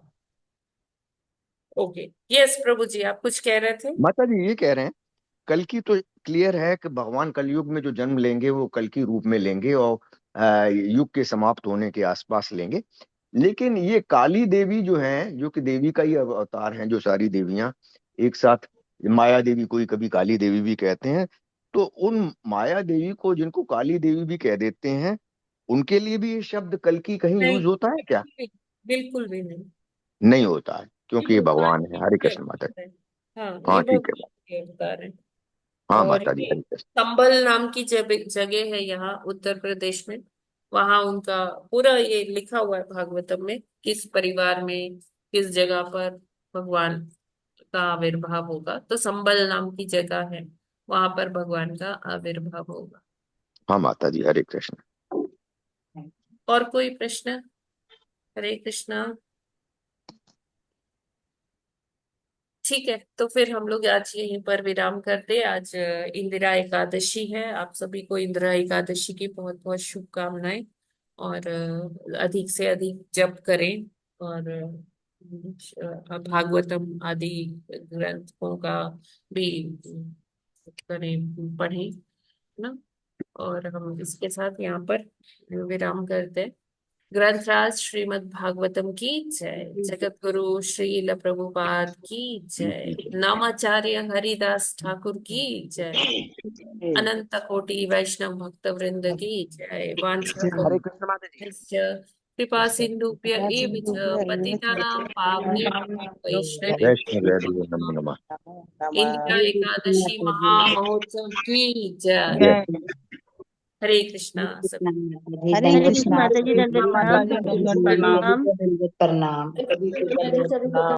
ओके, यस प्रभु जी, आप कुछ कह रहे थे? माता जी ये कह रहे हैं, कल की तो क्लियर है कि भगवान कलयुग में जो जन्म लेंगे वो कल की रूप में लेंगे और युग के समाप्त होने के आसपास लेंगे। लेकिन ये काली देवी जो है, जो कि देवी का ही अवतार है, जो सारी देवियां एक साथ, माया देवी को ही कभी काली देवी भी कहते हैं, तो उन माया देवी को जिनको काली देवी भी कह देते हैं, उनके लिए भी ये शब्द कल की कहीं नहीं, यूज होता है क्या? बिल्कुल भी नहीं। नहीं होता है, ये क्योंकि ये भगवान भगवान है। की हरे ही कृष्ण माता जी। अवतार है। हाँ, ये हाँ ठीक है। भगवान के अवतार है। हाँ और माता जी, ये हरे कृष्ण। संबल नाम की जगह है यहाँ उत्तर प्रदेश में। वहां उनका पूरा ये लिखा हुआ है भागवतम में, किस परिवार में किस जगह पर भगवान का आविर्भाव होगा। तो संबल नाम की जगह है, वहां पर भगवान का आविर्भाव होगा। हाँ माता जी, हरे कृष्ण। और कोई प्रश्न? हरे कृष्णा। ठीक है, तो फिर हम लोग आज यहीं पर विराम करते हैं। आज इंदिरा एकादशी है। आप सभी को इंदिरा एकादशी की बहुत बहुत शुभकामनाएं। और अधिक से अधिक जप करें और भागवतम आदि ग्रंथों का भी करें, पढ़ें, है ना। और हम इसके साथ यहाँ पर विराम करते हैं। ग्रंथराज श्रीमद् भागवतम की जय। जगत गुरु श्रील प्रभुपाद की जय। नामाचार्य हरिदास ठाकुर की जय। अनंत कोटि वैष्णव भक्त वृंद की जय। हरे कृष्ण माता जी। वांछा कृपा सिंधुभ्य एव च पतितानां पावनेभ्यो वैष्णवेभ्यो वैष्णव नमो नमः। इंदिरा एकादशी महामहोत्सव की जय। जय। हरे कृष्णा सभी। हरे दंडवत कृष्ण प्रणाम। माता जी, दंडवत माता प्रणाम। जी प्रभु जी दंडवत दंडवत प्रणाम। प्रणाम। दंडवत प्रणाम।